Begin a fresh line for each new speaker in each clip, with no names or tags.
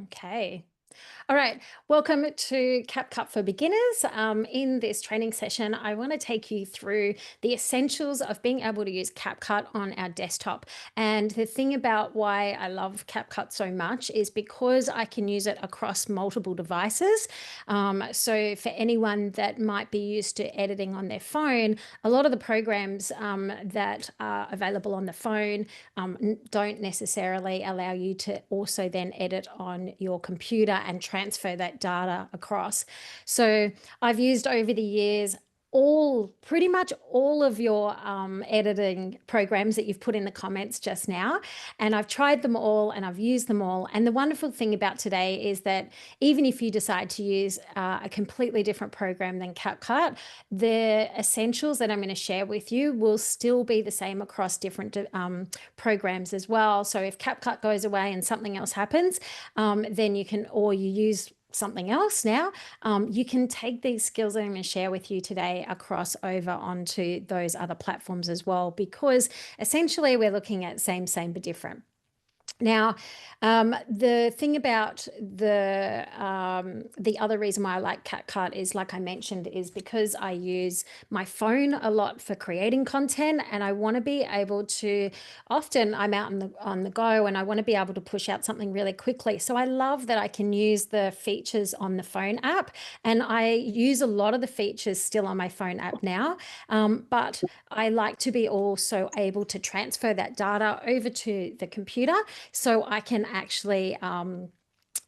Okay. All right. Welcome to Capcut for Beginners. In this training session, I want to take you through the essentials of being able to use CapCut on our desktop. And the thing about why I love CapCut so much is because I can use it across multiple devices. So for anyone that might be used to editing on their phone, a lot of the programs that are available on the phone don't necessarily allow you to also then edit on your computer and transfer that data across. So I've used over the years pretty much all of your editing programs that you've put in the comments just now. And I've tried them all and I've used them all. And the wonderful thing about today is that even if you decide to use a completely different program than CapCut, the essentials that I'm going to share with you will still be the same across different programs as well. So if CapCut goes away and something else happens, then you use something else now, you can take these skills that I'm going to share with you today across over onto those other platforms as well, because essentially we're looking at same, but different. Now, the thing about the other reason why I like CapCut is, like I mentioned, is because I use my phone a lot for creating content, and I want to be able to. Often, I'm out on the go, and I want to be able to push out something really quickly. So I love that I can use the features on the phone app, and I use a lot of the features still on my phone app now. But I like to be also able to transfer that data over to the computer, so I can actually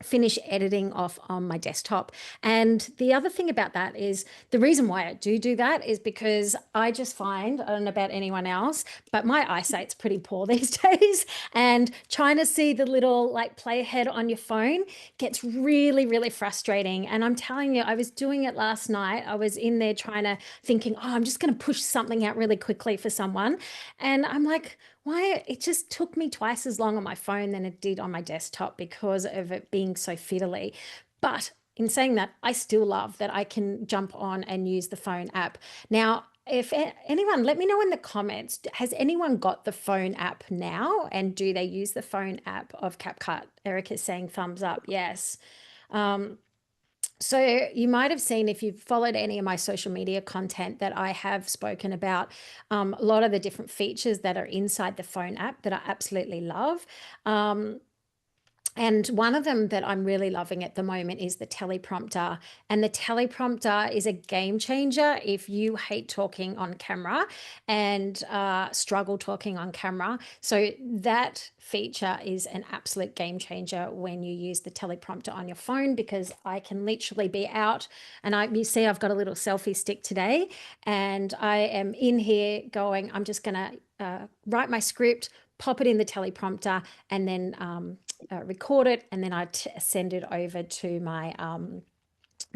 finish editing off on my desktop. And the other thing about that is, the reason why I do that is because I just find, I don't know about anyone else, but my eyesight's pretty poor these days. And trying to see the little like playhead on your phone gets really, really frustrating. And I'm telling you, I was doing it last night. I was in there thinking, oh, I'm just going to push something out really quickly for someone. And I'm like, why? It just took me twice as long on my phone than it did on my desktop because of it being so fiddly. But in saying that, I still love that I can jump on and use the phone app. Now, if anyone, let me know in the comments, has anyone got the phone app now, and do they use the phone app of CapCut? Eric is saying thumbs up. Yes. So you might have seen, if you've followed any of my social media content, that I have spoken about a lot of the different features that are inside the phone app that I absolutely love. And one of them that I'm really loving at the moment is the teleprompter. And the teleprompter is a game changer if you hate talking on camera and struggle talking on camera. So that feature is an absolute game changer when you use the teleprompter on your phone, because I can literally be out and you see I've got a little selfie stick today, and I am in here going, I'm just going to write my script, pop it in the teleprompter, and then record it, and then I send it over to my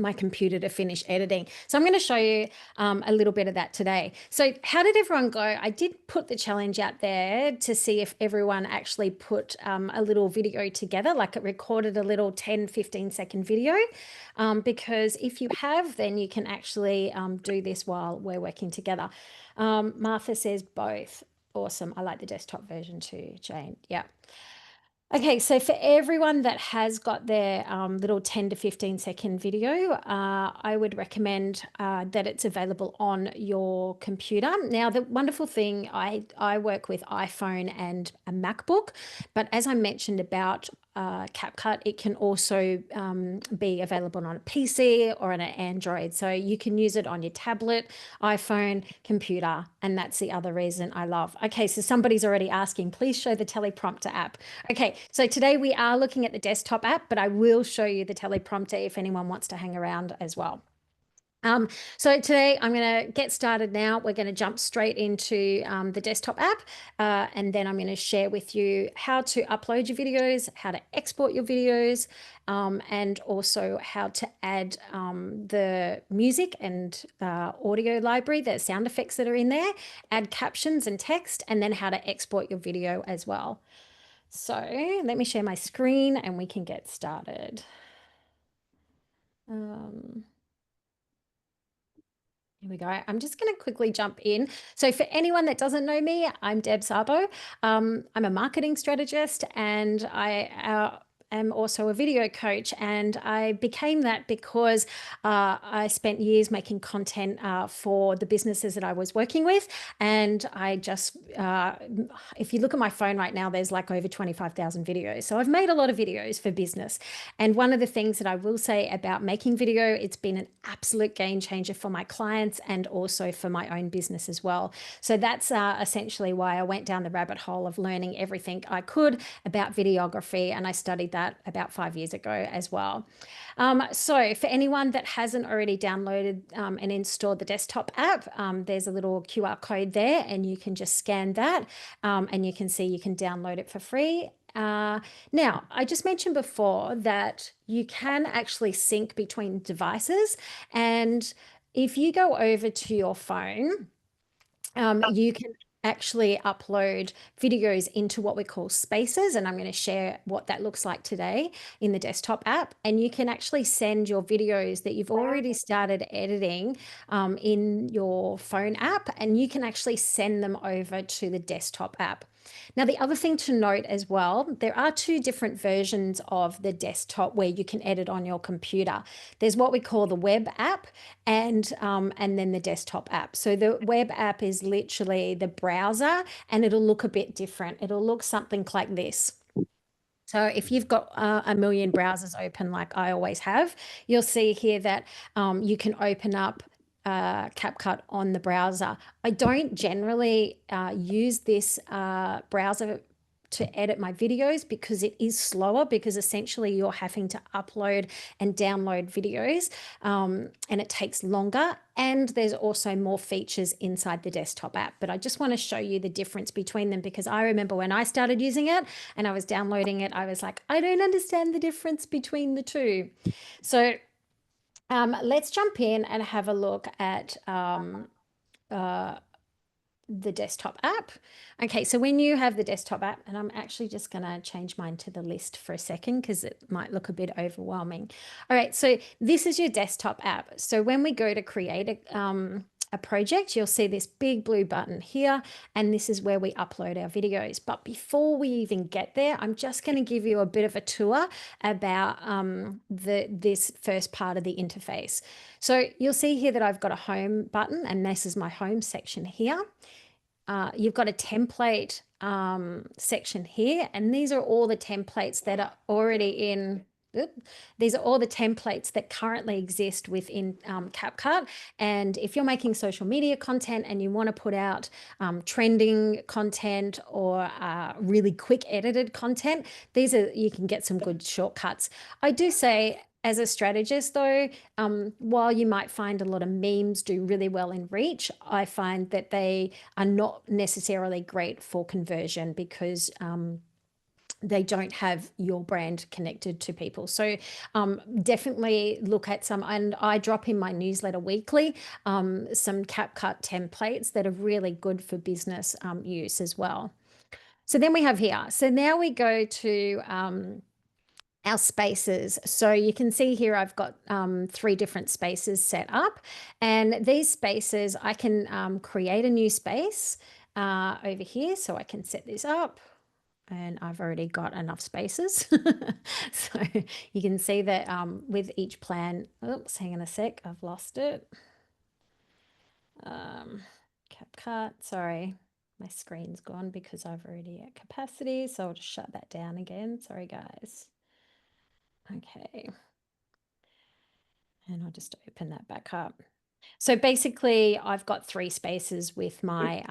my computer to finish editing. So I'm going to show you a little bit of that today. So how did everyone go? I did put the challenge out there to see if everyone actually put a little video together, like it recorded a little 10-15 second video, because if you have, then you can actually do this while we're working together. Martha says both. Awesome. I like the desktop version too, Jane. Yeah. Okay, so for everyone that has got their little 10-15 second video, I would recommend that it's available on your computer. Now, the wonderful thing, I work with iPhone and a MacBook, but as I mentioned about CapCut, it can also be available on a PC or on an Android. So you can use it on your tablet, iPhone, computer, and that's the other reason I love. Okay, so somebody's already asking, please show the teleprompter app. Okay, so today we are looking at the desktop app, but I will show you the teleprompter if anyone wants to hang around as well. So today I'm going to get started now. We're going to jump straight into the desktop app, and then I'm going to share with you how to upload your videos, how to export your videos, and also how to add the music and audio library, the sound effects that are in there, add captions and text, and then how to export your video as well. So let me share my screen and we can get started. Here we go. I'm just going to quickly jump in. So for anyone that doesn't know me, I'm Deb Szabo. I'm a marketing strategist, and am also a video coach, and I became that because I spent years making content for the businesses that I was working with. And I just, if you look at my phone right now, there's like over 25,000 videos. So I've made a lot of videos for business. And one of the things that I will say about making video, it's been an absolute game changer for my clients and also for my own business as well. So that's essentially why I went down the rabbit hole of learning everything I could about videography. And I studied that about 5 years ago as well. So for anyone that hasn't already downloaded and installed the desktop app, there's a little QR code there, and you can just scan that and you can see you can download it for free. Now, I just mentioned before that you can actually sync between devices. And if you go over to your phone, you can actually upload videos into what we call spaces. And I'm going to share what that looks like today in the desktop app. And you can actually send your videos that you've already started editing in your phone app, and you can actually send them over to the desktop app. Now, the other thing to note as well, there are two different versions of the desktop where you can edit on your computer. There's what we call the web app and then the desktop app. So the web app is literally the browser, and it'll look a bit different. It'll look something like this. So if you've got a million browsers open like I always have, you'll see here that you can open up Capcut on the browser. I don't generally use this browser to edit my videos because it is slower, because essentially you're having to upload and download videos and it takes longer, and there's also more features inside the desktop app. But I just want to show you the difference between them, because I remember when I started using it and I was downloading it, I was like, I don't understand the difference between the two. So let's jump in and have a look at the desktop app. Okay, so when you have the desktop app, and I'm actually just going to change mine to the list for a second because it might look a bit overwhelming. All right, so this is your desktop app. So when we go to create a project, you'll see this big blue button here, and this is where we upload our videos. But before we even get there, I'm just going to give you a bit of a tour about this first part of the interface. So you'll see here that I've got a home button, and this is my home section here. You've got a template section here, and these are all the templates that are already in. These are all the templates that currently exist within Capcut. And if you're making social media content and you want to put out trending content or really quick edited content, you can get some good shortcuts. I do say, as a strategist though, while you might find a lot of memes do really well in reach, I find that they are not necessarily great for conversion because they don't have your brand connected to people. So definitely look at some, and I drop in my newsletter weekly, some CapCut templates that are really good for business use as well. So then we have here, so now we go to our spaces. So you can see here I've got 3 different spaces set up, and these spaces I can create a new space over here. So I can set this up, and I've already got enough spaces. So you can see that with each plan, oops, hang on a sec, I've lost it. CapCut, sorry, my screen's gone because I've already at capacity. So I'll just shut that down again. Sorry, guys. Okay. And I'll just open that back up. So basically I've got 3 spaces with my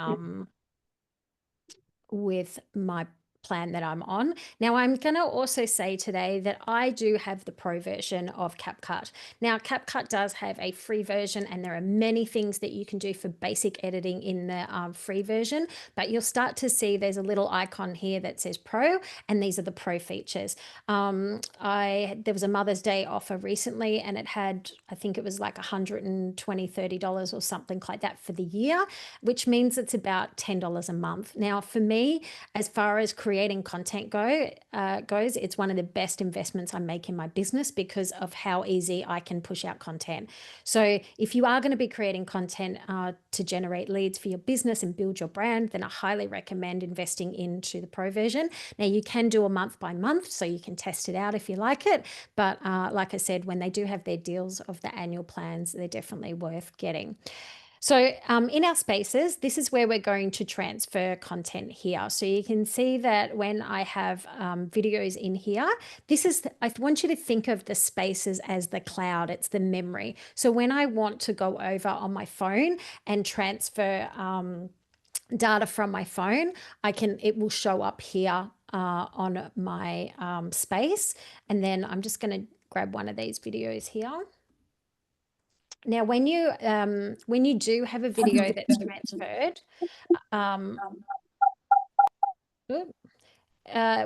plan that I'm on. Now, I'm going to also say today that I do have the pro version of CapCut. Now, CapCut does have a free version, and there are many things that you can do for basic editing in the free version, but you'll start to see there's a little icon here that says pro, and these are the pro features. There was a Mother's Day offer recently, and it had, I think it was like $120, $30 or something like that for the year, which means it's about $10 a month. Now, for me, as far as creating creating content goes, it's one of the best investments I make in my business because of how easy I can push out content. So if you are going to be creating content to generate leads for your business and build your brand, then I highly recommend investing into the pro version. Now you can do a month by month, so you can test it out if you like it. But like I said, when they do have their deals of the annual plans, they're definitely worth getting. So in our spaces, this is where we're going to transfer content here. So you can see that when I have videos in here, I want you to think of the spaces as the cloud. It's the memory. So when I want to go over on my phone and transfer data from my phone, it will show up here on my space. And then I'm just going to grab one of these videos here. Now, when you do have a video that's transferred,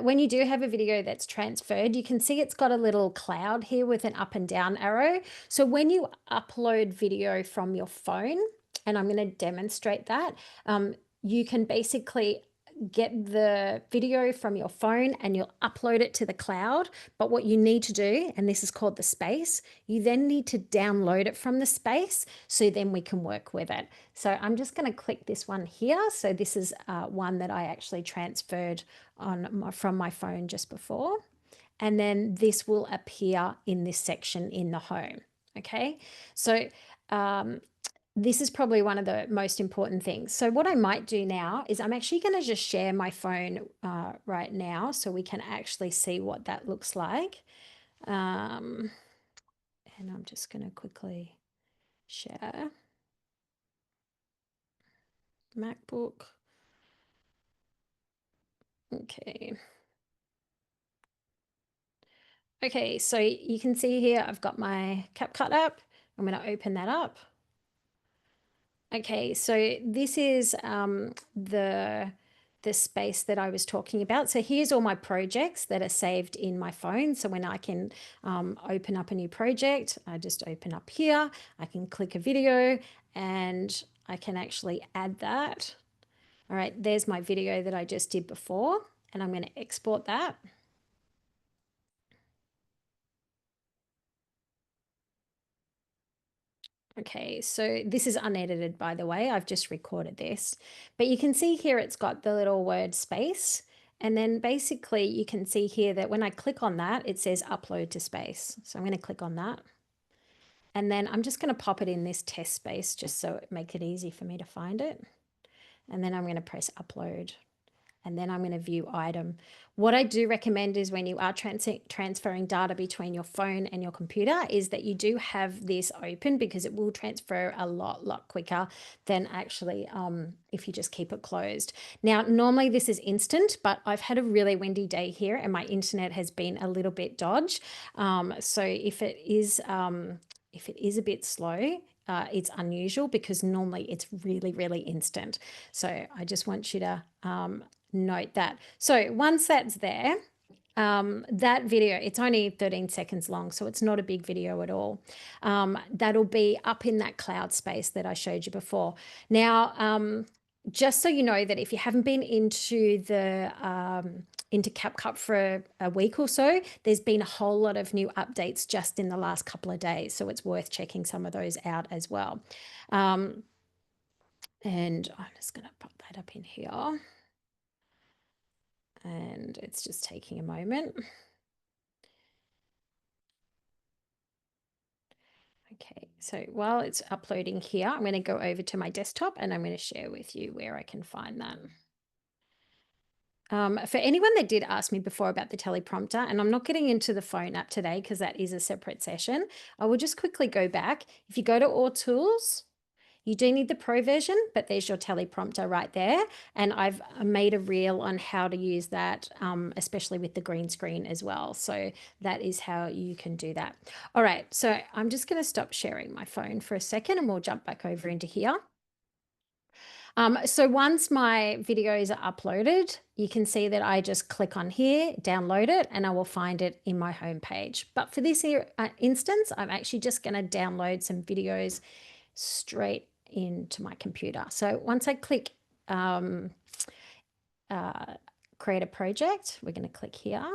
when you do have a video that's transferred, you can see it's got a little cloud here with an up and down arrow. So when you upload video from your phone, and I'm going to demonstrate that, you can basically get the video from your phone and you'll upload it to the cloud. But what you need to do, and this is called the space, you then need to download it from the space, so then we can work with it. So I'm just going to click this one here. So this is one that I actually transferred from my phone just before. And then this will appear in this section in the home. Okay, so this is probably one of the most important things. So what I might do now is I'm actually going to just share my phone right now so we can actually see what that looks like. And I'm just going to quickly share MacBook. Okay. Okay, so you can see here I've got my Capcut app. I'm going to open that up. Okay, so this is the space that I was talking about. So here's all my projects that are saved in my phone. So when I can open up a new project, I just open up here. I can click a video and I can actually add that. All right, there's my video that I just did before, and I'm going to export that. Okay, so this is unedited, by the way. I've just recorded this. But you can see here it's got the little word space. And then basically you can see here that when I click on that, it says upload to space. So I'm going to click on that. And then I'm just going to pop it in this test space just so it make it easy for me to find it. And then I'm going to press upload. And then I'm going to view item. What I do recommend is when you are transferring data between your phone and your computer is that you do have this open, because it will transfer a lot quicker than actually if you just keep it closed. Now, normally this is instant, but I've had a really windy day here and my internet has been a little bit dodgy. So if it is a bit slow, it's unusual, because normally it's really instant. So I just want you to note that. So once that's there, that video, it's only 13 seconds long, so it's not a big video at all. That'll be up in that cloud space that I showed you before. Now, just so you know that if you haven't been into CapCut for a week or so, there's been a whole lot of new updates just in the last couple of days. So it's worth checking some of those out as well. And I'm just going to pop that up in here. And it's just taking a moment. Okay, so while it's uploading here, I'm going to go over to my desktop and I'm going to share with you where I can find that. For anyone that did ask me before about the teleprompter, and I'm not getting into the phone app today because that is a separate session, I will just quickly go back. If you go to All Tools, you do need the pro version, but there's your teleprompter right there. And I've made a reel on how to use that, especially with the green screen as well. So that is how you can do that. All right, so I'm just going to stop sharing my phone for a second and we'll jump back over into here. So once my videos are uploaded, you can see that I just click on here, download it, and I will find it in my home page. But for this here, instance, I'm actually just going to download some videos straight into my computer. So once I click create a project. We're going to click here.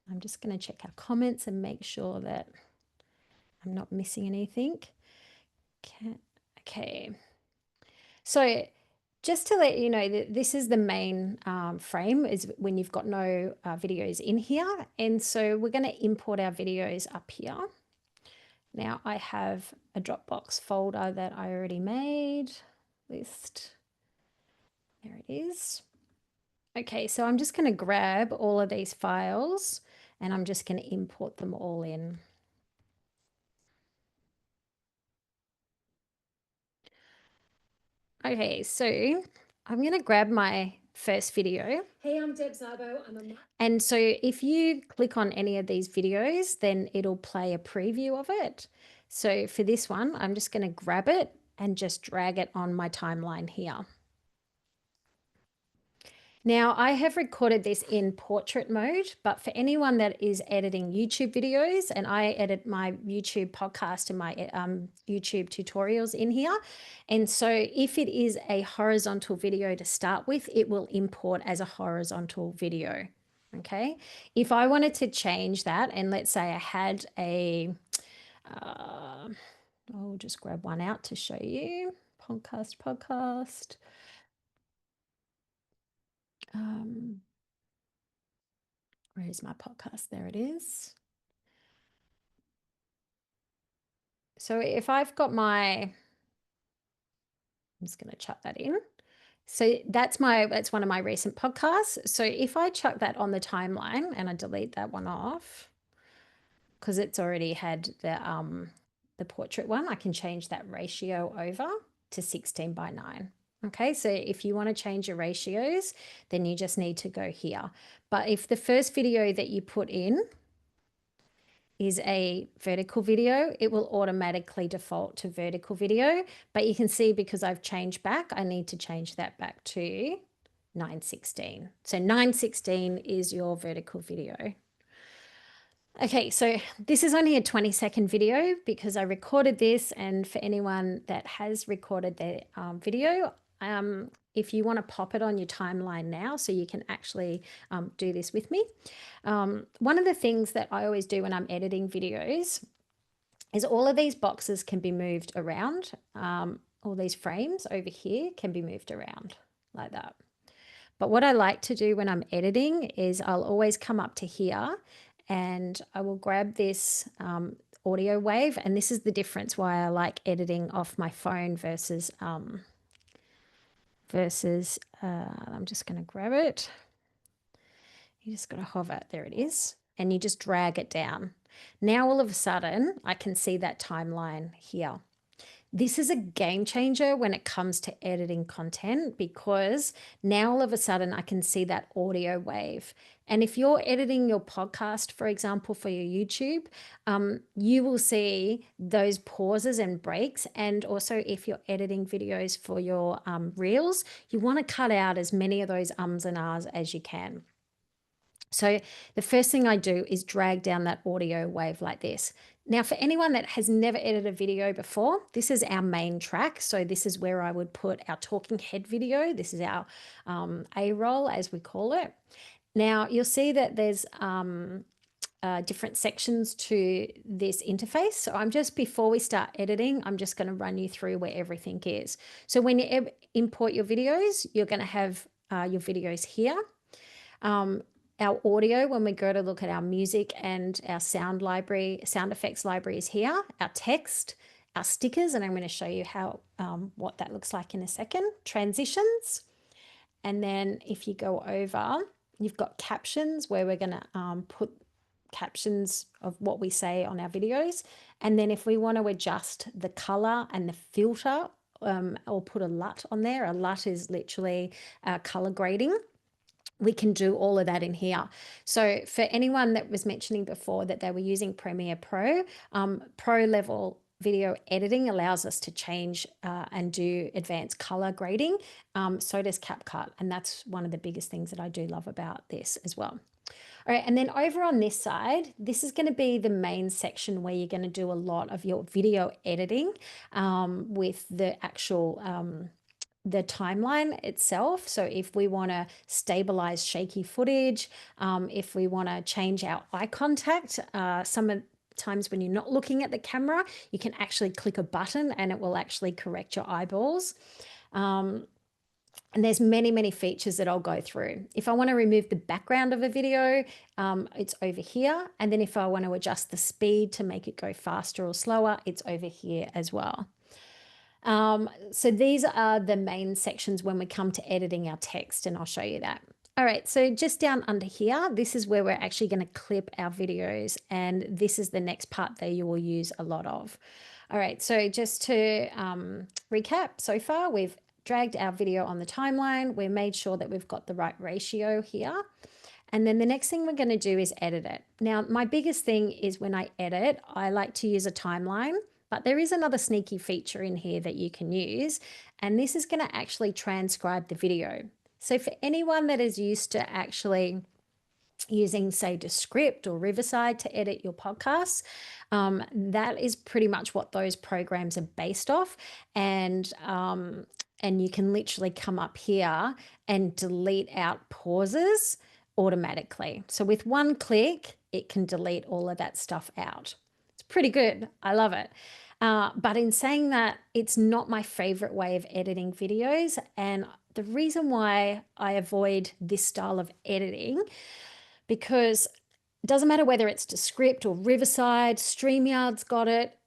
I'm just going to check our comments and make sure that I'm not missing anything. Okay. So just to let you know that this is the main frame is when you've got no videos in here. And so we're going to import our videos up here. Now I have a Dropbox folder that I already made. List. There it is. Okay, so I'm just going to grab all of these files and I'm just going to import them all in. Okay, so I'm going to grab my first video.
Hey, I'm Deb Szabo.
And so if you click on any of these videos, then it'll play a preview of it. So for this one, I'm just going to grab it and just drag it on my timeline here. Now I have recorded this in portrait mode, but for anyone that is editing YouTube videos, and I edit my YouTube podcast and my YouTube tutorials in here. And so if it is a horizontal video to start with, it will import as a horizontal video. Okay. If I wanted to change that, and let's say I had a, I'll just grab one out to show you. Podcast. Where is my podcast? There it is. So if I've got I'm just going to chuck that in. So that's one of my recent podcasts. So if I chuck that on the timeline and I delete that one off, because it's already had the portrait one, I can change that ratio over to 16:9. Okay, so if you want to change your ratios, then you just need to go here. But if the first video that you put in is a vertical video, it will automatically default to vertical video. But you can see because I've changed back, I need to change that back to 9:16. So 9:16 is your vertical video. Okay, so this is only a 20-second video because I recorded this, and for anyone that has recorded their video, if you want to pop it on your timeline now so you can actually do this with me. One of the things that I always do when I'm editing videos is all of these boxes can be moved around. All these frames over here can be moved around like that. But what I like to do when I'm editing is I'll always come up to here and I will grab this audio wave. And this is the difference why I like editing off my phone versus, I'm just going to grab it. You just got to hover, there it is. And you just drag it down. Now all of a sudden I can see that timeline here. This is a game changer when it comes to editing content because now all of a sudden I can see that audio wave. And if you're editing your podcast, for example, for your YouTube, you will see those pauses and breaks. And also if you're editing videos for your reels, you want to cut out as many of those ums and ahs as you can. So the first thing I do is drag down that audio wave like this. Now, for anyone that has never edited a video before, this is our main track. So this is where I would put our talking head video. This is our A-roll, as we call it. Now, you'll see that there's different sections to this interface. So before we start editing, I'm just going to run you through where everything is. So when you import your videos, you're going to have your videos here. Our audio, when we go to look at our music and our sound effects library is here, our text, our stickers, and I'm going to show you how what that looks like in a second, transitions. And then if you go over, you've got captions where we're going to put captions of what we say on our videos. And then if we want to adjust the color and the filter, or put a LUT on there, a LUT is literally color grading. We can do all of that in here. So for anyone that was mentioning before that they were using Premiere Pro, pro level video editing allows us to change and do advanced color grading. So does Capcut. And that's one of the biggest things that I do love about this as well. All right, and then over on this side, this is going to be the main section where you're going to do a lot of your video editing with the actual the timeline itself. So if we want to stabilize shaky footage, if we want to change our eye contact, some of times when you're not looking at the camera, you can actually click a button and it will actually correct your eyeballs. And there's many features that I'll go through. If I want to remove the background of a video, it's over here. And then if I want to adjust the speed to make it go faster or slower, it's over here as well. So these are the main sections when we come to editing our text, and I'll show you that. All right, so just down under here, this is where we're actually going to clip our videos, and this is the next part that you will use a lot of. All right, so just to recap, so far we've dragged our video on the timeline. We made sure that we've got the right ratio here. And then the next thing we're going to do is edit it. Now, my biggest thing is when I edit, I like to use a timeline, but there is another sneaky feature in here that you can use, and this is going to actually transcribe the video. So for anyone that is used to actually using, say, Descript or Riverside to edit your podcasts, that is pretty much what those programs are based off. And you can literally come up here and delete out pauses automatically. So with one click, it can delete all of that stuff out. It's pretty good. I love it. But in saying that, it's not my favorite way of editing videos. And the reason why I avoid this style of editing, because it doesn't matter whether it's Descript or Riverside, StreamYard's got it.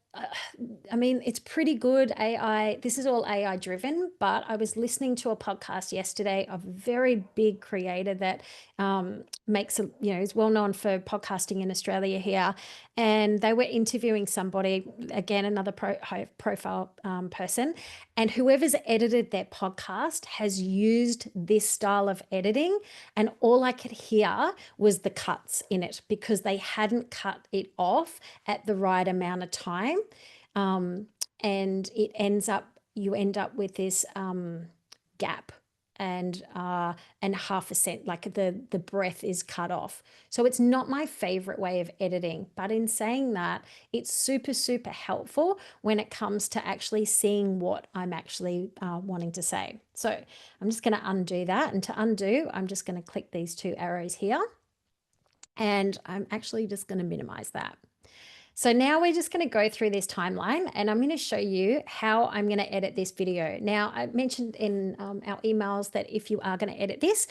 I mean, it's pretty good AI. This is all AI driven, but I was listening to a podcast yesterday of a very big creator that makes, is well known for podcasting in Australia here. And they were interviewing somebody, again, another high profile person. And whoever's edited their podcast has used this style of editing. And all I could hear was the cuts in it because they hadn't cut it off at the right amount of time. And you end up with this gap and half a cent, like the breath is cut off. So it's not my favorite way of editing, but in saying that, it's super helpful when it comes to actually seeing what I'm actually wanting to say. So I'm just going to undo that, and to undo, I'm just going to click these two arrows here, and I'm actually just going to minimize that. So now we're just going to go through this timeline, and I'm going to show you how I'm going to edit this video. Now, I mentioned in our emails that if you are going to edit this,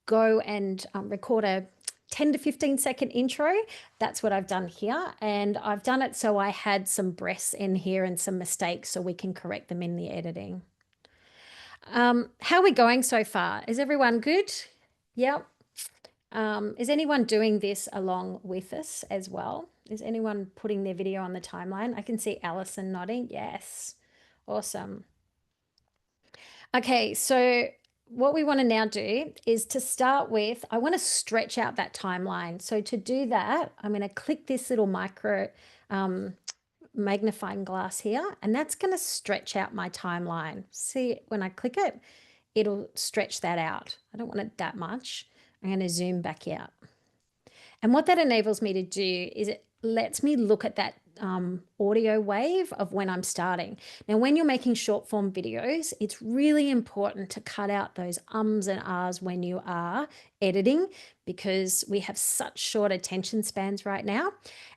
go and record a 10 to 15 second intro. That's what I've done here. And I've done it so I had some breaths in here and some mistakes so we can correct them in the editing. How are we going so far? Is everyone good? Yep. Is anyone doing this along with us as well? Is anyone putting their video on the timeline? I can see Alison nodding. Yes. Awesome. Okay, so what we want to now do is to start with, I want to stretch out that timeline. So to do that, I'm going to click this little micro magnifying glass here, and that's going to stretch out my timeline. See, when I click it, it'll stretch that out. I don't want it that much. I'm going to zoom back out. And what that enables me to do is it lets me look at that audio wave of when I'm starting. Now, when you're making short form videos, it's really important to cut out those ums and ahs when you are editing, because we have such short attention spans right now.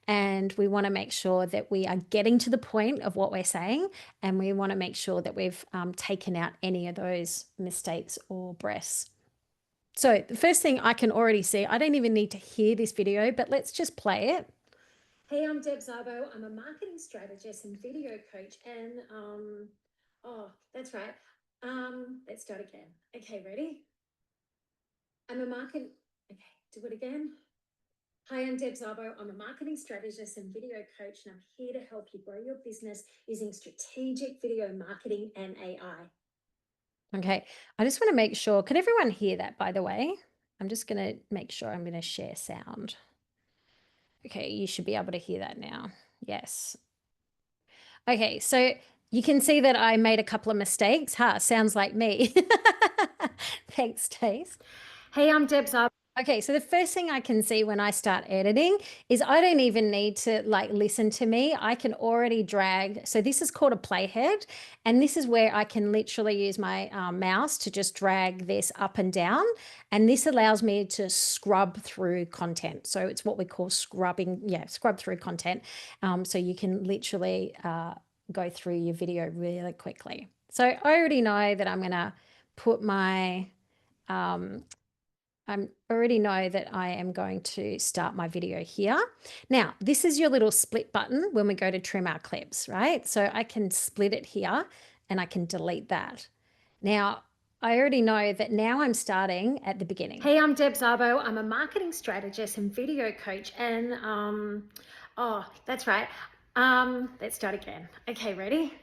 And we want to make sure that we are getting to the point of what we're saying. And we want to make sure that we've taken out any of those mistakes or breaths. So the first thing I can already see, I don't even need to hear this video, but let's just play it. Hey, I'm Deb Szabo. I'm a marketing strategist and video coach. And, that's right. Let's start again. Okay, ready? Okay, do it again. Hi, I'm Deb Szabo. I'm a marketing strategist and video coach, and I'm here to help you grow your business using strategic video marketing and AI. Okay, I just want to make sure, can everyone hear that, by the way? I'm just going to make sure I'm going to share sound. Okay, you should be able to hear that now. Yes. Okay, so you can see that I made a couple of mistakes. Sounds like me. Thanks, Taste. Hey, I'm Deb Szabo. Okay, so the first thing I can see when I start editing is I don't even need to like listen to me. I can already drag. So this is called a playhead, and this is where I can literally use my mouse to just drag this up and down. And this allows me to scrub through content. So it's what we call scrubbing, yeah, scrub through content. So you can literally go through your video really quickly. So I already know that I'm gonna put my um, I already know that I am going to start my video here. Now, this is your little split button when we go to trim our clips, right? So I can split it here and I can delete that. Now, I already know that now I'm starting at the beginning. Hey, I'm Deb Szabo. I'm a marketing strategist and video coach. And, oh, that's right. Let's start again. Okay, ready?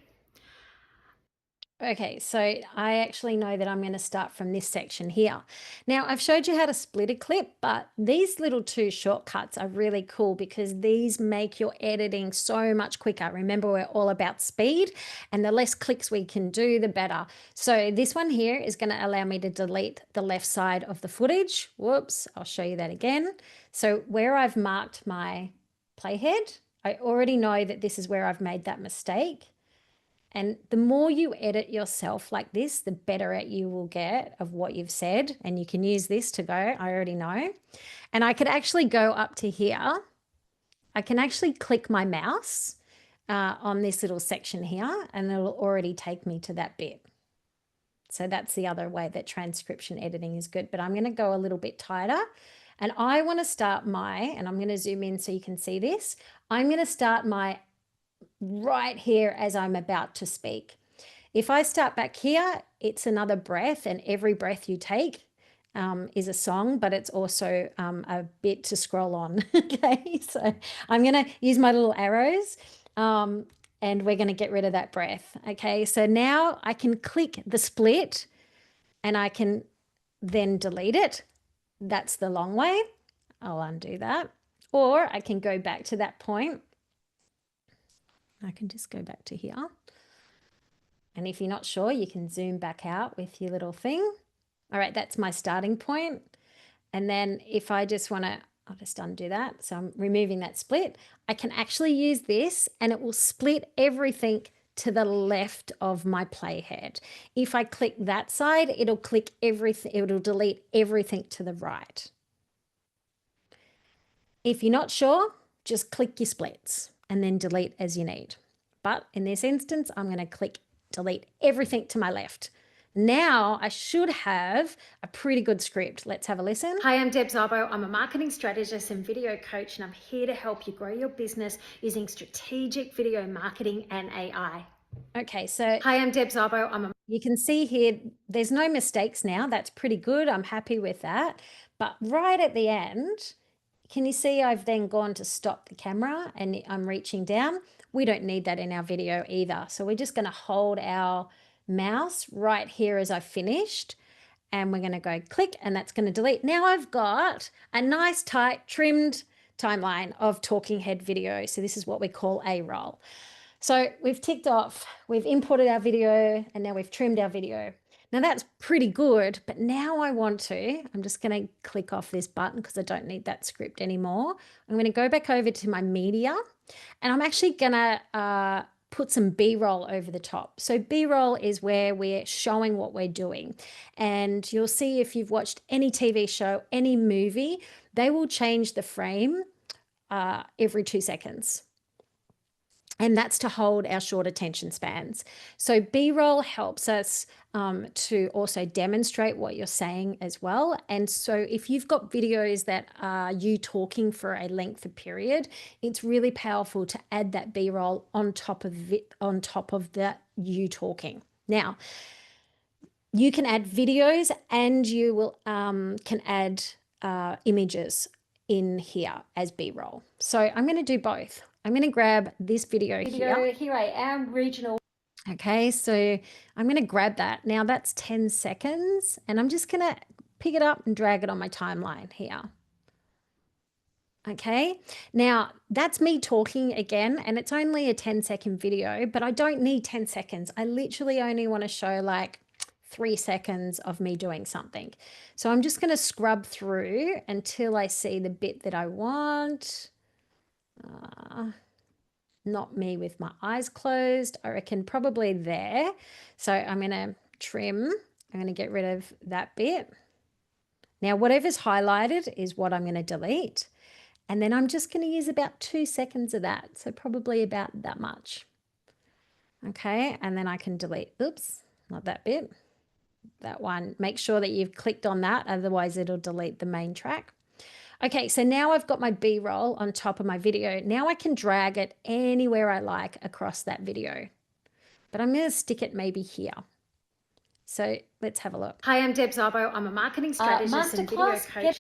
Okay, so I actually know that I'm going to start from this section here. Now, I've showed you how to split a clip, but these little two shortcuts are really cool because these make your editing so much quicker. Remember, we're all about speed, and the less clicks we can do, the better. So this one here is going to allow me to delete the left side of the footage. Whoops, I'll show you that again. So where I've marked my playhead, I already know that this is where I've made that mistake. And the more you edit yourself like this, the better at you will get of what you've said. And you can use this to go, I already know. And I could actually go up to here. I can actually click my mouse on this little section here, and it'll already take me to that bit. So that's the other way that transcription editing is good. But I'm going to go a little bit tighter. And I want to start and I'm going to zoom in so you can see this. I'm going to start my right here as I'm about to speak. If I start back here, it's another breath, and every breath you take is a song, but it's also a bit to scroll on. Okay, so I'm going to use my little arrows and we're going to get rid of that breath. Okay, so now I can click the split and I can then delete it. That's the long way. I'll undo that. Or I can go back to that point. I can just go back to here. And if you're not sure, you can zoom back out with your little thing. All right, that's my starting point. And then if I just want to, I'll just undo that. So I'm removing that split. I can actually use this and it will split everything to the left of my playhead. If I click that side, it'll click everything, it'll delete everything to the right. If you're not sure, just click your splits and then delete as you need. But in this instance, I'm going to click delete everything to my left. Now I should have a pretty good script. Let's have a listen. Hi, I'm Deb Szabo. I'm a marketing strategist and video coach, and I'm here to help you grow your business using strategic video marketing and AI. Okay, so hi, I'm Deb Szabo. You can see here, there's no mistakes now. That's pretty good. I'm happy with that. But right at the end, can you see I've then gone to stop the camera and I'm reaching down? We don't need that in our video either. So we're just going to hold our mouse right here as I've finished, and we're going to go click, and that's going to delete. Now I've got a nice tight trimmed timeline of talking head video. So this is what we call a roll. So we've ticked off, we've imported our video, and now we've trimmed our video. Now that's pretty good, but now I'm just going to click off this button because I don't need that script anymore. I'm going to go back over to my media, and I'm actually going to put some B-roll over the top. So B-roll is where we're showing what we're doing. And you'll see if you've watched any TV show, any movie, they will change the frame every 2 seconds. And that's to hold our short attention spans. So B-roll helps us to also demonstrate what you're saying as well. And so if you've got videos that are you talking for a length of period, it's really powerful to add that B-roll on top of it, on top of that you talking. Now, you can add videos and you will can add images in here as B-roll. So I'm going to do both. I'm going to grab this video here. Here I am, regional. Okay, so I'm going to grab that. Now that's 10 seconds, and I'm just going to pick it up and drag it on my timeline here. Okay, now that's me talking again, and it's only a 10-second video, but I don't need 10 seconds. I literally only want to show like 3 seconds of me doing something. So I'm just going to scrub through until I see the bit that I want. Not me with my eyes closed. I reckon probably there. So I'm going to trim. I'm going to get rid of that bit. Now, whatever's highlighted is what I'm going to delete. And then I'm just going to use about 2 seconds of that. So probably about that much. Okay, and then I can delete, oops, not that bit, that one. Make sure that you've clicked on that, otherwise it'll delete the main track. Okay, so now I've got my B-roll on top of my video. Now I can drag it anywhere I like across that video. But I'm going to stick it maybe here. So let's have a look.
Hi, I'm Deb Szabo. I'm a marketing strategist and video coach.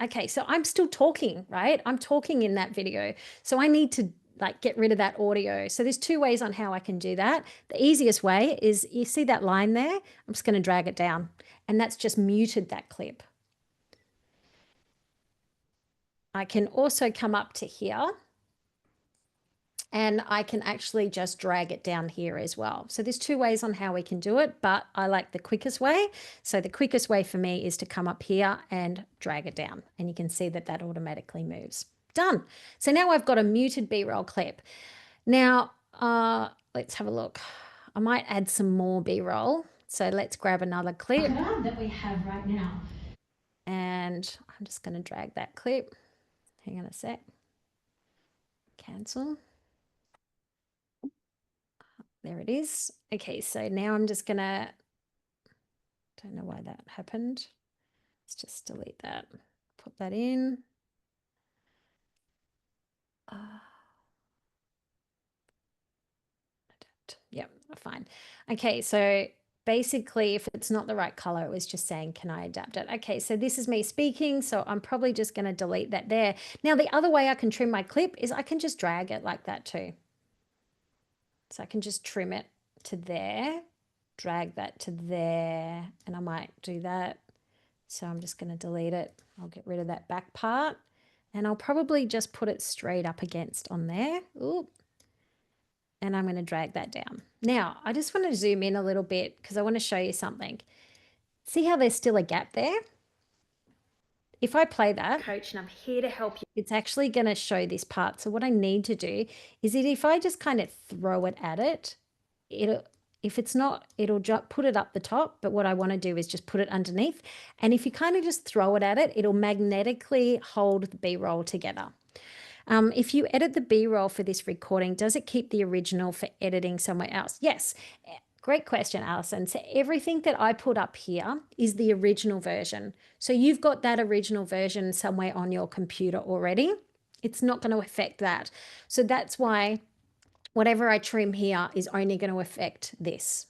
Okay, so I'm still talking, right? I'm talking in that video. So I need to like get rid of that audio. So there's 2 ways on how I can do that. The easiest way is, you see that line there? I'm just going to drag it down, and that's just muted that clip. I can also come up to here and I can actually just drag it down here as well. So there's 2 ways on how we can do it, but I like the quickest way. So the quickest way for me is to come up here and drag it down, and you can see that that automatically moves. Done. So now I've got a muted B-roll clip. Now, let's have a look. I might add some more B-roll. So let's grab another clip
That we have right now.
and I'm just going to drag that clip. Hang on a sec. Cancel. There it is. Okay, so now I'm just gonna, don't know why that happened. Let's just delete that, put that in. Yep, fine. Okay, so basically if it's not the right color, it was just saying, can I adapt it? Okay, so this is me speaking, so I'm probably just gonna delete that there. Now the other way I can trim my clip is I can just drag it like that too. So I can just trim it to there, drag that to there, and I might do that. So I'm just going to delete it. I'll get rid of that back part, and I'll probably just put it straight up against on there. Ooh. And I'm going to drag that down. Now, I just want to zoom in a little bit because I want to show you something. See how there's still a gap there? If I play that,
Coach, and I'm here to help you.
it's actually going to show this part. So what I need to do is that if I just kind of throw it at it, if it's not, it'll just put it up the top. But what I want to do is just put it underneath. And if you kind of just throw it at it, it'll magnetically hold the B-roll together. If you edit the B-roll for this recording, does it keep the original for editing somewhere else? Yes. Great question, Alison. So everything that I put up here is the original version. So you've got that original version somewhere on your computer already. It's not going to affect that. So that's why whatever I trim here is only going to affect this.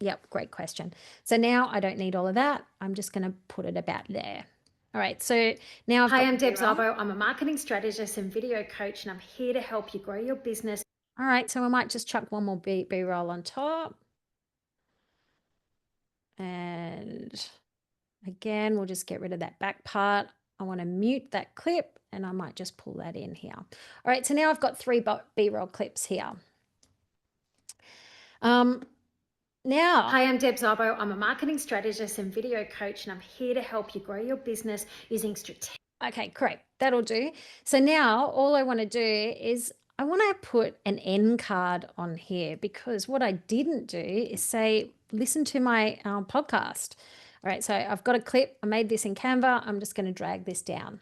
Yep, great question. So now I don't need all of that. I'm just going to put it about there. All right, so now
Hi, I'm Deb Szabo. I'm a marketing strategist and video coach, and I'm here to help you grow your business.
All right, so I might just chuck one more B-roll on top. And again, we'll just get rid of that back part. I want to mute that clip, and I might just pull that in here. All right, so now I've got 3 B-roll clips here. Now,
Hi, I'm Deb Szabo. I'm a marketing strategist and video coach, and I'm here to help you grow your business using strategic.
Okay, great. That'll do. So now all I want to do is I want to put an end card on here, because what I didn't do is say, listen to my podcast. All right, so I've got a clip. I made this in Canva. I'm just going to drag this down.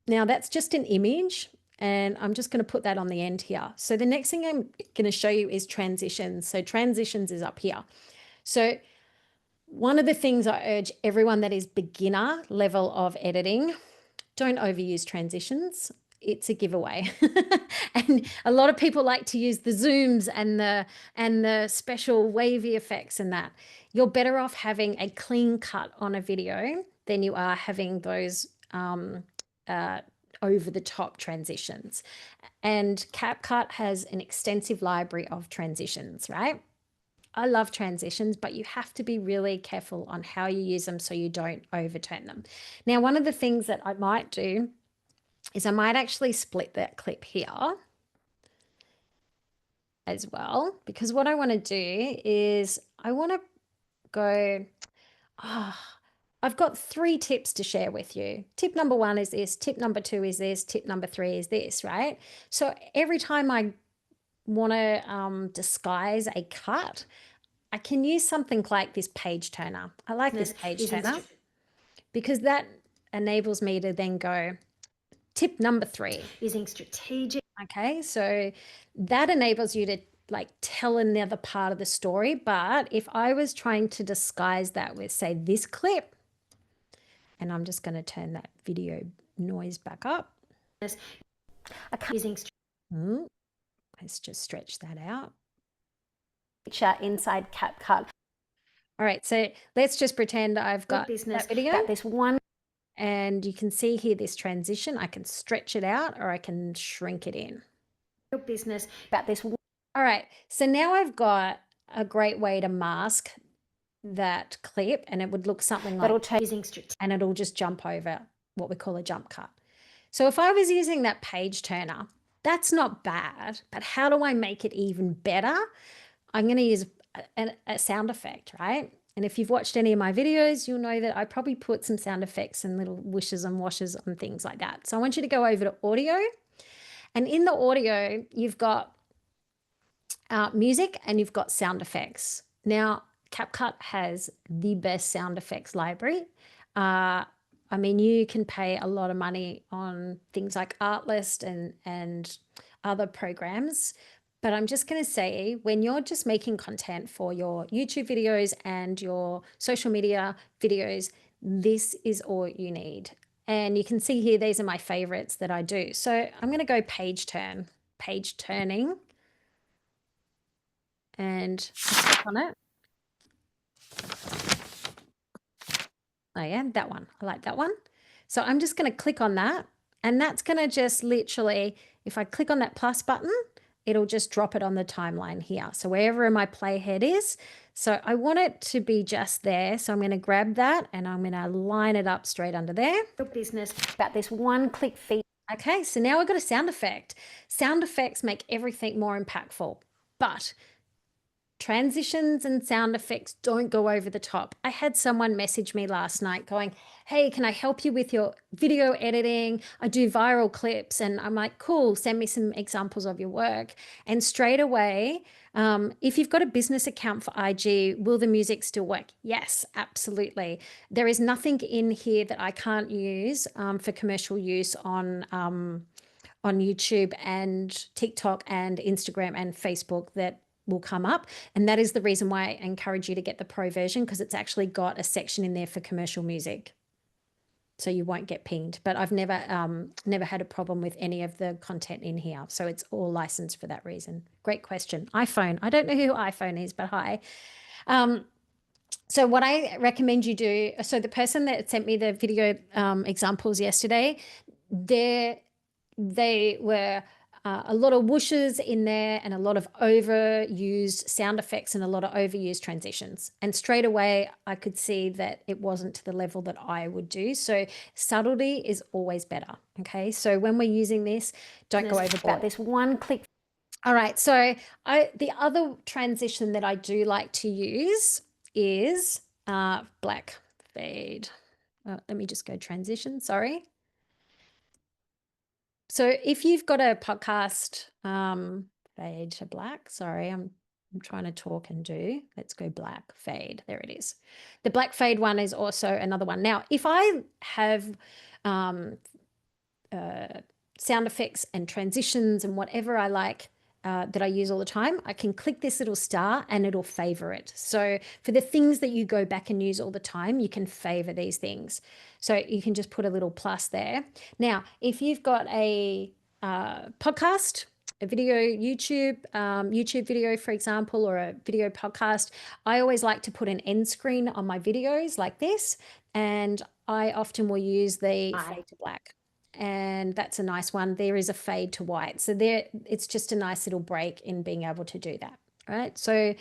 Now that's just an image, and I'm just going to put that on the end here. So the next thing I'm going to show you is transitions. So transitions is up here. So one of the things I urge everyone that is beginner level of editing, don't overuse transitions. It's a giveaway. And a lot of people like to use the zooms and the special wavy effects and that. You're better off having a clean cut on a video than you are having those over the top transitions. And Capcut has an extensive library of transitions, right? I love transitions, but you have to be really careful on how you use them so you don't overturn them. Now, one of the things that I might do is I might actually split that clip here. as well, because what I want to do is I want to go, I've got 3 tips to share with you. Tip number 1 is this, tip number 2 is this, tip number 3 is this, right? So every time I want to disguise a cut, I can use something like this page turner. I like this page turner because that enables me to then go, tip number 3.
Using strategic.
Okay, so that enables you to like tell another part of the story. But if I was trying to disguise that with, say, this clip, and I'm just going to turn that video noise back up.
Using
Let's just stretch that out.
inside CapCut.
All right, so let's just pretend I've got
business
that video.
about this one.
And you can see here this transition. I can stretch it out or I can shrink it in.
Business about this.
All right, so now I've got a great way to mask that clip, and it would look something like and it'll just jump over what we call a jump cut. So if I was using that page turner, that's not bad, but how do I make it even better? I'm going to use a sound effect, right? And if you've watched any of my videos, you'll know that I probably put some sound effects and little whooshes and washes and things like that. So I want you to go over to audio, and in the audio, you've got music and you've got sound effects. Now, CapCut has the best sound effects library. I mean, you can pay a lot of money on things like Artlist and other programs. But I'm just going to say, when you're just making content for your YouTube videos and your social media videos, this is all you need. And you can see here, these are my favorites that I do. So I'm going to go page turning, and click on it. Oh yeah, that one. I like that one. So I'm just going to click on that, and that's going to just literally, if I click on that plus button, it'll just drop it on the timeline here. So wherever my playhead is. So I want it to be just there. So I'm going to grab that and I'm going to line it up straight under there.
Business about this one click feature.
Okay, so now I've got a sound effect. Sound effects make everything more impactful, but transitions and sound effects don't go over the top. I had someone message me last night going, hey, can I help you with your video editing? I do viral clips. And I'm like, cool, send me some examples of your work. And straight away, if you've got a business account for IG, will the music still work? Yes, absolutely. There is nothing in here that I can't use for commercial use on YouTube and TikTok and Instagram and Facebook that will come up. And that is the reason why I encourage you to get the pro version, because it's actually got a section in there for commercial music. So you won't get pinged. But I've never had a problem with any of the content in here. So it's all licensed for that reason. Great question. iPhone. I don't know who iPhone is, but hi. So what I recommend you do, so the person that sent me the video examples yesterday, they were a lot of whooshes in there and a lot of overused sound effects and a lot of overused transitions. And straight away, I could see that it wasn't to the level that I would do. So subtlety is always better. Okay. So when we're using this, don't go overboard.
About this one click.
All right. So the other transition that I do like to use is black fade. Let me just go transition. Sorry. So if you've got a podcast, fade to black. Sorry, I'm trying to talk and do. Let's go black fade. There it is. The black fade one is also another one. Now, if I have sound effects and transitions and whatever I like that I use all the time, I can click this little star and it'll favor it. So for the things that you go back and use all the time, you can favor these things. So you can just put a little plus there. Now, if you've got a podcast, a video, YouTube video, for example, or a video podcast, I always like to put an end screen on my videos like this. And I often will use the fade to black. And that's a nice one. There is a fade to white. So there, it's just a nice little break in being able to do that. All right. So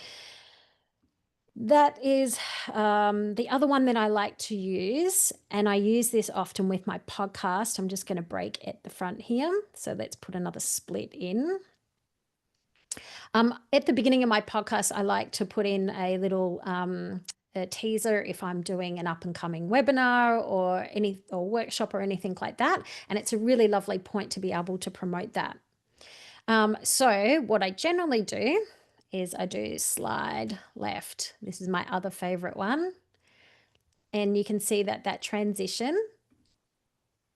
that is the other one that I like to use. And I use this often with my podcast. I'm just going to break at the front here. So let's put another split in. At the beginning of my podcast, I like to put in a little a teaser if I'm doing an up and coming webinar or workshop or anything like that. And it's a really lovely point to be able to promote that. So what I generally do is I do slide left. This is my other favorite one. And you can see that transition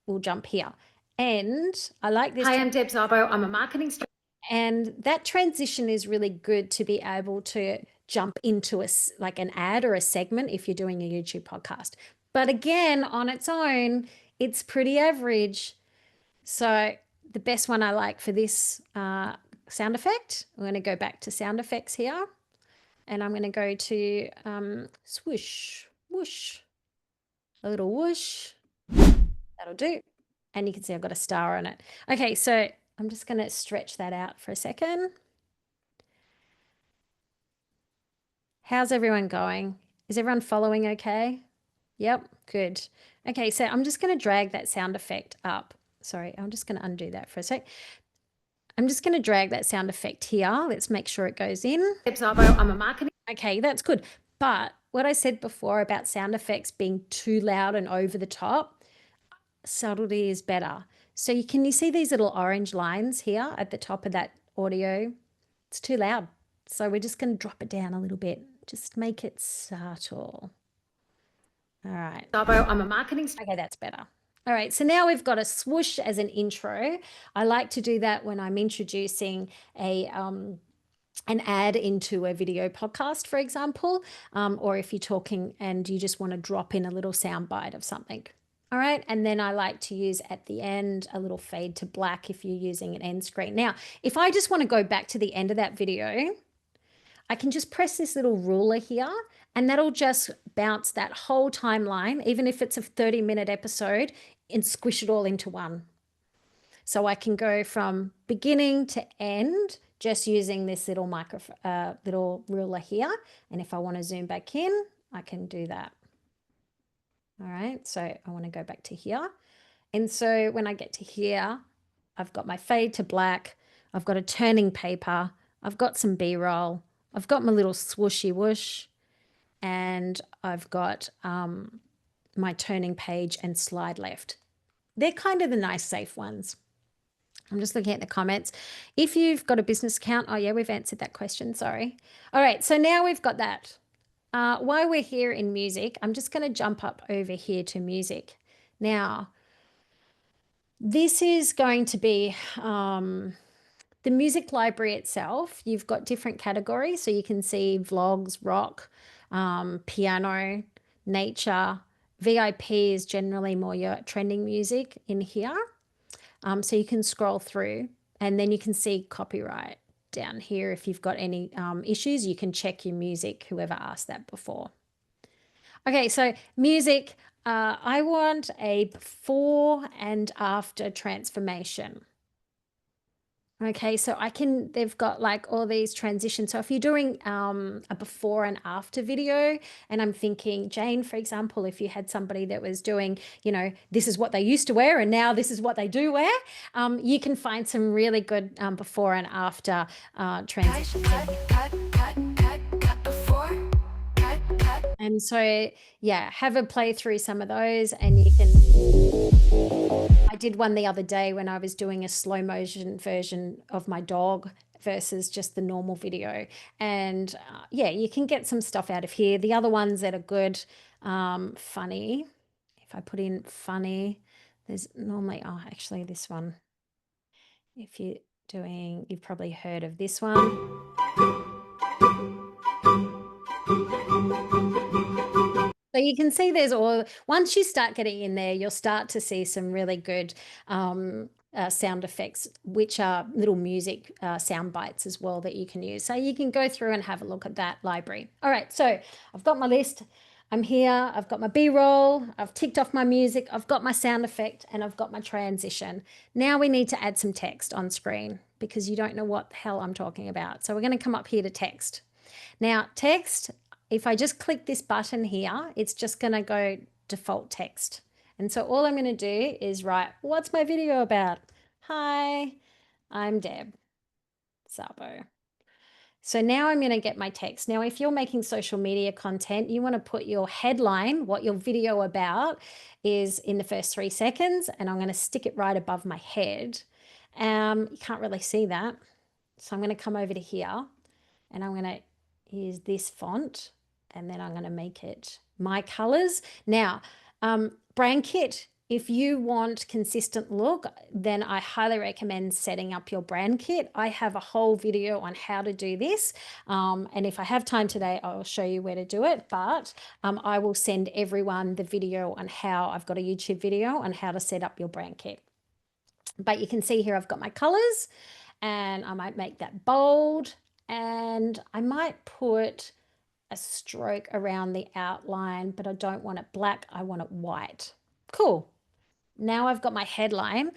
will jump here. And I like this.
Hi, I'm Deb Szabo. I'm a marketing strategist.
And that transition is really good to be able to jump into like an ad or a segment if you're doing a YouTube podcast. But again, on its own, it's pretty average. So the best one I like for this sound effect, I'm going to go back to sound effects here. And I'm going to go to swoosh, whoosh, a little whoosh. That'll do. And you can see I've got a star on it. Okay, so I'm just going to stretch that out for a second. How's everyone going? Is everyone following okay? Yep, good. Okay, so I'm just going to drag that sound effect up. Sorry, I'm just going to undo that for a sec. I'm just going to drag that sound effect here. Let's make sure it goes in.
Deb Szabo, I'm a marketing.
Okay, that's good. But what I said before about sound effects being too loud and over the top, subtlety is better. So you see these little orange lines here at the top of that audio? It's too loud. So we're just going to drop it down a little bit. Just make it subtle. All right.
Szabo, I'm a marketing.
Okay, that's better. All right, so now we've got a swoosh as an intro. I like to do that when I'm introducing an ad into a video podcast, for example, or if you're talking and you just want to drop in a little sound bite of something. All right, and then I like to use at the end a little fade to black if you're using an end screen. Now, if I just want to go back to the end of that video, I can just press this little ruler here and that'll just bounce that whole timeline, even if it's a 30-minute episode, and squish it all into one. So I can go from beginning to end just using this little little ruler here. And if I want to zoom back in, I can do that. All right, so I want to go back to here. And so when I get to here, I've got my fade to black, I've got a turning paper, I've got some B-roll, I've got my little swooshy whoosh, and I've got my turning page and slide left. They're kind of the nice, safe ones. I'm just looking at the comments. If you've got a business account, oh yeah, we've answered that question, sorry. All right, so now we've got that. While we're here in music, I'm just going to jump up over here to music. Now, this is going to be the music library itself. You've got different categories. So you can see vlogs, rock, piano, nature. VIP is generally more your trending music in here. So you can scroll through and then you can see copyright down here. If you've got any issues, you can check your music, whoever asked that before. Okay, so music, I want a before and after transformation. Okay, so they've got like all these transitions. So if you're doing a before and after video, and I'm thinking, Jane, for example, if you had somebody that was doing, this is what they used to wear and now this is what they do wear, you can find some really good before and after transitions. Cut before, cut. And so, yeah, have a play through some of those and you can... I did one the other day when I was doing a slow motion version of my dog versus just the normal video. And yeah, you can get some stuff out of here. The other ones that are good, funny. If I put in funny, there's normally, actually this one. If you've probably heard of this one. So you can see once you start getting in there, you'll start to see some really good sound effects, which are little music sound bites as well that you can use. So you can go through and have a look at that library. All right, so I've got my list. I'm here, I've got my B-roll, I've ticked off my music, I've got my sound effect, and I've got my transition. Now we need to add some text on screen because you don't know what the hell I'm talking about. So we're going to come up here to text. Now, text, if I just click this button here, it's just going to go default text. And so all I'm going to do is write, what's my video about? Hi, I'm Deb Szabo. So now I'm going to get my text. Now, if you're making social media content, you want to put your headline, what your video about is in the first 3 seconds, and I'm going to stick it right above my head. You can't really see that. So I'm going to come over to here and I'm going to use this font, and then I'm going to make it my colors. Now, brand kit, if you want consistent look, then I highly recommend setting up your brand kit. I have a whole video on how to do this. And if I have time today, I'll show you where to do it. But I will send everyone the video on how I've got a YouTube video on how to set up your brand kit. But you can see here I've got my colors, and I might make that bold, and I might put a stroke around the outline, but I don't want it black. I want it white. Cool. Now I've got my headline.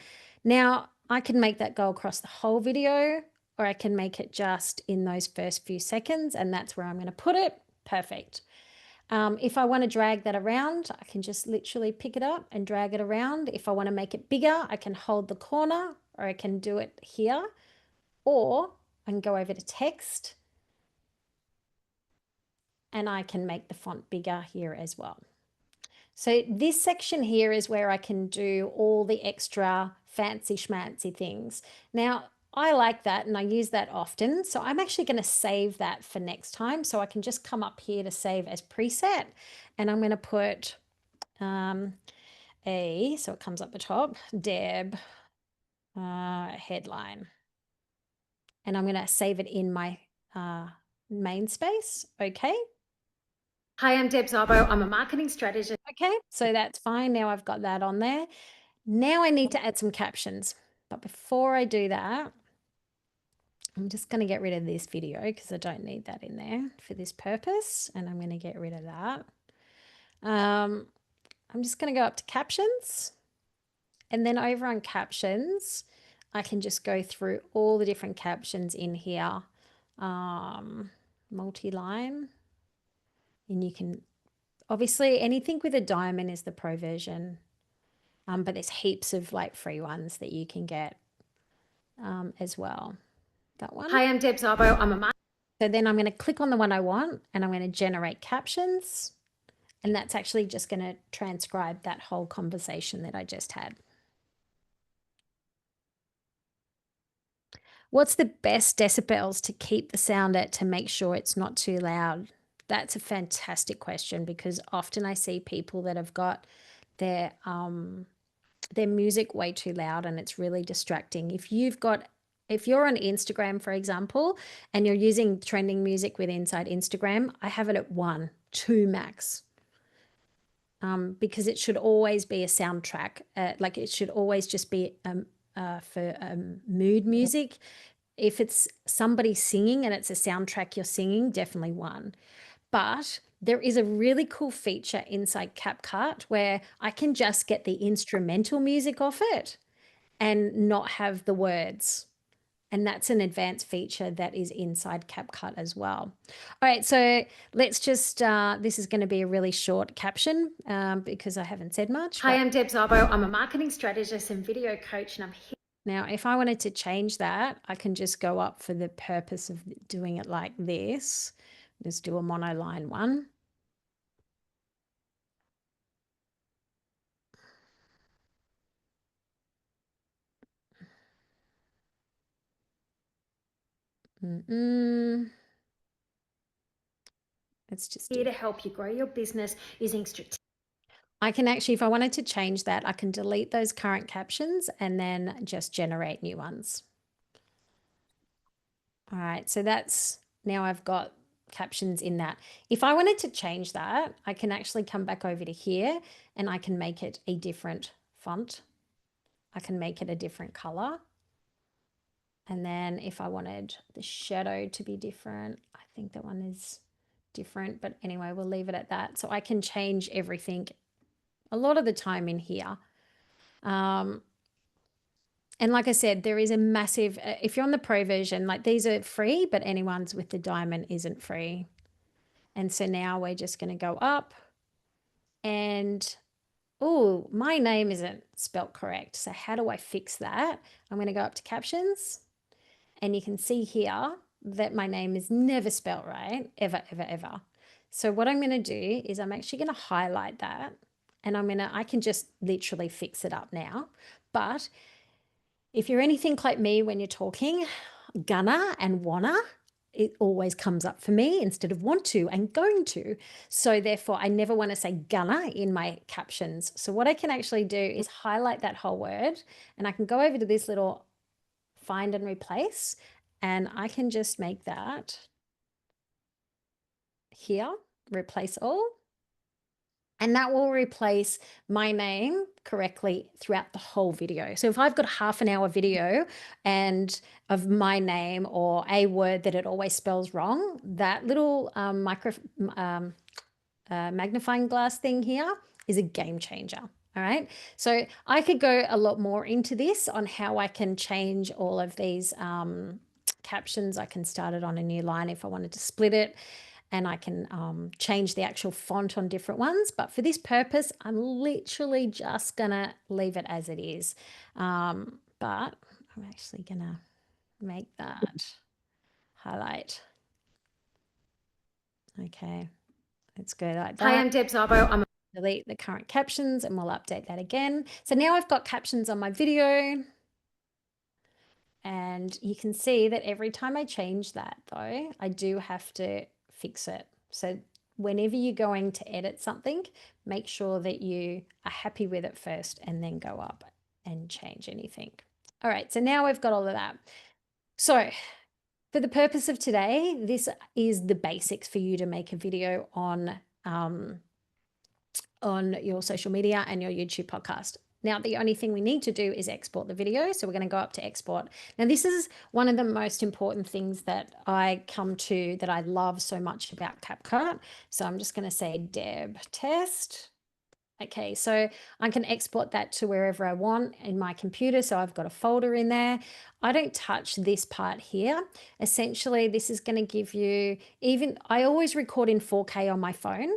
Now I can make that go across the whole video, or I can make it just in those first few seconds, and that's where I'm going to put it. Perfect. If I want to drag that around, I can just literally pick it up and drag it around. If I want to make it bigger, I can hold the corner, or I can do it here, or I can go over to text and I can make the font bigger here as well. So this section here is where I can do all the extra fancy schmancy things. Now, I like that and I use that often. So I'm actually going to save that for next time. So I can just come up here to save as preset, and I'm going to put so it comes up the top, Deb headline. And I'm going to save it in my main space. Okay.
Hi, I'm Deb Szabo. I'm a marketing strategist.
Okay, so that's fine. Now I've got that on there. Now I need to add some captions. But before I do that, I'm just going to get rid of this video because I don't need that in there for this purpose. And I'm going to get rid of that. I'm just going to go up to captions. And then over on captions, I can just go through all the different captions in here. Multi-line. And you can, obviously, anything with a diamond is the pro version. But there's heaps of like free ones that you can get as well. That one.
Hi, I'm Deb Szabo.
So then I'm going to click on the one I want, and I'm going to generate captions. And that's actually just going to transcribe that whole conversation that I just had. What's the best decibels to keep the sound at to make sure it's not too loud? That's a fantastic question, because often I see people that have got their music way too loud and it's really distracting. If you're on Instagram, for example, and you're using trending music with inside Instagram, I have it at 1, 2 max. Because it should always be a soundtrack. Like it should always just be for mood music. If it's somebody singing and it's a soundtrack you're singing, definitely 1. But there is a really cool feature inside Capcut where I can just get the instrumental music off it and not have the words. And that's an advanced feature that is inside Capcut as well. All right, so let's just, this is going to be a really short caption because I haven't said much.
Hi, I'm Deb Szabo. I'm a marketing strategist and video coach, and I'm here.
Now, if I wanted to change that, I can just go up for the purpose of doing it like this. Let's do a monoline one. Let's just
Here to help you grow your business using strategic.
I can actually, if I wanted to change that, I can delete those current captions and then just generate new ones. All right, so that's, now I've got captions in that. If I wanted to change that, I can actually come back over to here and I can make it a different font. I can make it a different color. And then if I wanted the shadow to be different, I think that one is different, but anyway, we'll leave it at that. So I can change everything a lot of the time in here. And like I said, there is a massive, if you're on the pro version, like these are free, but anyone's with the diamond isn't free. And so now we're just going to go up and, oh, my name isn't spelt correct. So how do I fix that? I'm going to go up to captions, and you can see here, that my name is never spelled right, ever, ever, ever. So what I'm going to do is I'm actually going to highlight that, and I can just literally fix it up now. But if you're anything like me when you're talking, gonna and wanna, it always comes up for me instead of want to and going to. So therefore, I never want to say gonna in my captions. So what I can actually do is highlight that whole word, and I can go over to this little find and replace, and I can just make that here, replace all. And that will replace my name correctly throughout the whole video. So if I've got a half an hour video and of my name or a word that it always spells wrong, that little magnifying glass thing here is a game changer. All right. So I could go a lot more into this on how I can change all of these captions. I can start it on a new line if I wanted to split it, and I can change the actual font on different ones. But for this purpose, I'm literally just gonna leave it as it is. But I'm actually gonna make that highlight. Okay, let's go like that.
Hi, I'm Deb Szabo.
Delete the current captions and we'll update that again. So now I've got captions on my video. And you can see that every time I change that though, I do have to fix it. So whenever you're going to edit something, make sure that you are happy with it first and then go up and change anything. All right, so now we've got all of that. So for the purpose of today, this is the basics for you to make a video on your social media and your YouTube podcast. Now, the only thing we need to do is export the video. So we're going to go up to export. Now, this is one of the most important things that I come to that I love so much about Capcut. So I'm just going to say Deb test. Okay, so I can export that to wherever I want in my computer. So I've got a folder in there. I don't touch this part here. Essentially, this is going to give you I always record in 4K on my phone.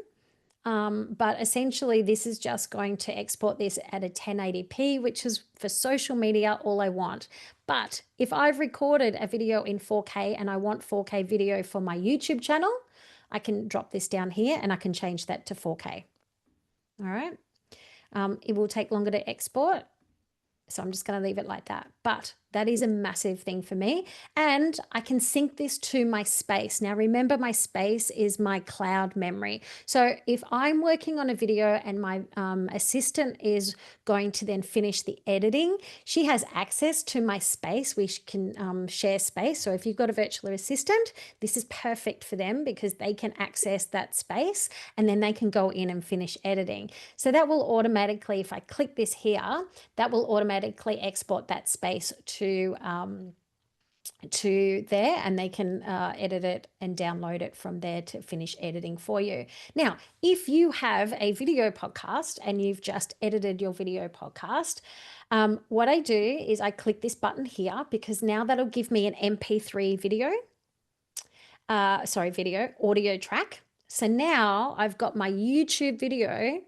But essentially this is just going to export this at a 1080p, which is for social media all I want. But if I've recorded a video in 4K and I want 4K video for my YouTube channel, I can drop this down here and I can change that to 4K. All right. It will take longer to export, so I'm just going to leave it like that. But that is a massive thing for me. And I can sync this to my space. Now, remember, my space is my cloud memory. So if I'm working on a video and my assistant is going to then finish the editing, she has access to my space. We can share space. So if you've got a virtual assistant, this is perfect for them because they can access that space and then they can go in and finish editing. So that will automatically, if I click this here, that will automatically export that space to there, and they can edit it and download it from there to finish editing for you. Now, if you have a video podcast and you've just edited your video podcast, what I do is I click this button here because now that'll give me an MP3 video, audio track. So now I've got my YouTube video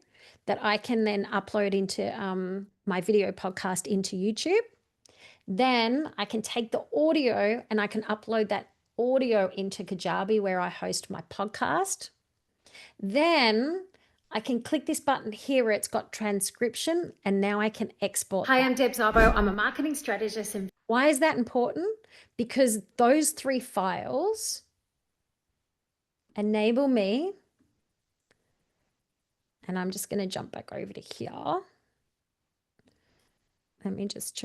that I can then upload into my video podcast into YouTube. Then I can take the audio and I can upload that audio into Kajabi where I host my podcast. Then I can click this button here where it's got transcription, and now I can export.
Hi, I'm Deb Szabo. I'm a marketing strategist. And
why is that important? Because those 3 files enable me, and I'm just going to jump back over to here. Let me just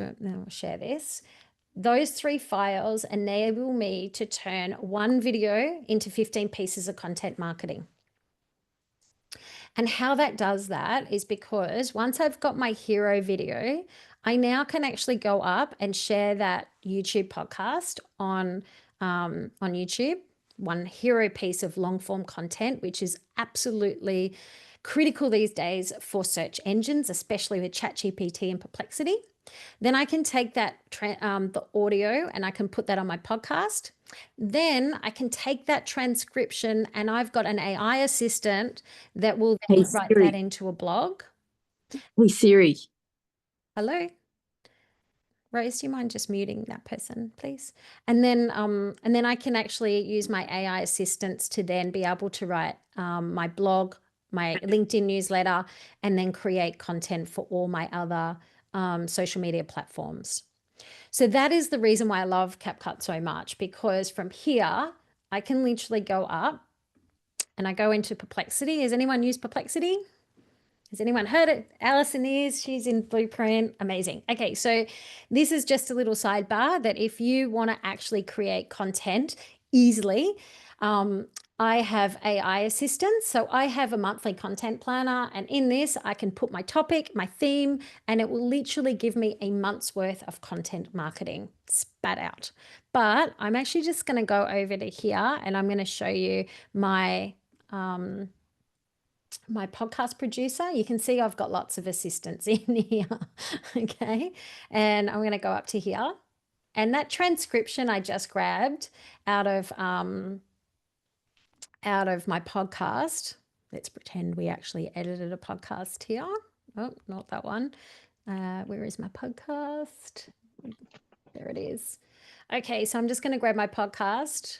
share this. Those 3 files enable me to turn one video into 15 pieces of content marketing. And how that does that is because once I've got my hero video, I now can actually go up and share that YouTube podcast on YouTube, one hero piece of long form content, which is absolutely critical these days for search engines, especially with ChatGPT and Perplexity. Then I can take that the audio and I can put that on my podcast. Then I can take that transcription and I've got an AI assistant that will write that into a blog.
Hey Siri.
Hello. Rose, do you mind just muting that person, please? And then I can actually use my AI assistants to then be able to write my blog, my LinkedIn newsletter, and then create content for all my other social media platforms. So that is the reason why I love Capcut so much, because from here, I can literally go up and I go into Perplexity. Has anyone used Perplexity? Has anyone heard it? Alison is, she's in Blueprint. Amazing. Okay, so this is just a little sidebar that if you want to actually create content easily, I have AI assistants. So I have a monthly content planner, and in this, I can put my topic, my theme, and it will literally give me a month's worth of content marketing spat out. But I'm actually just going to go over to here and I'm going to show you my my podcast producer. You can see I've got lots of assistants in here. Okay. And I'm going to go up to here. And that transcription I just grabbed out of my podcast. Let's pretend we actually edited a podcast here. Oh, not that one. Where is my podcast? There it is. Okay, so I'm just going to grab my podcast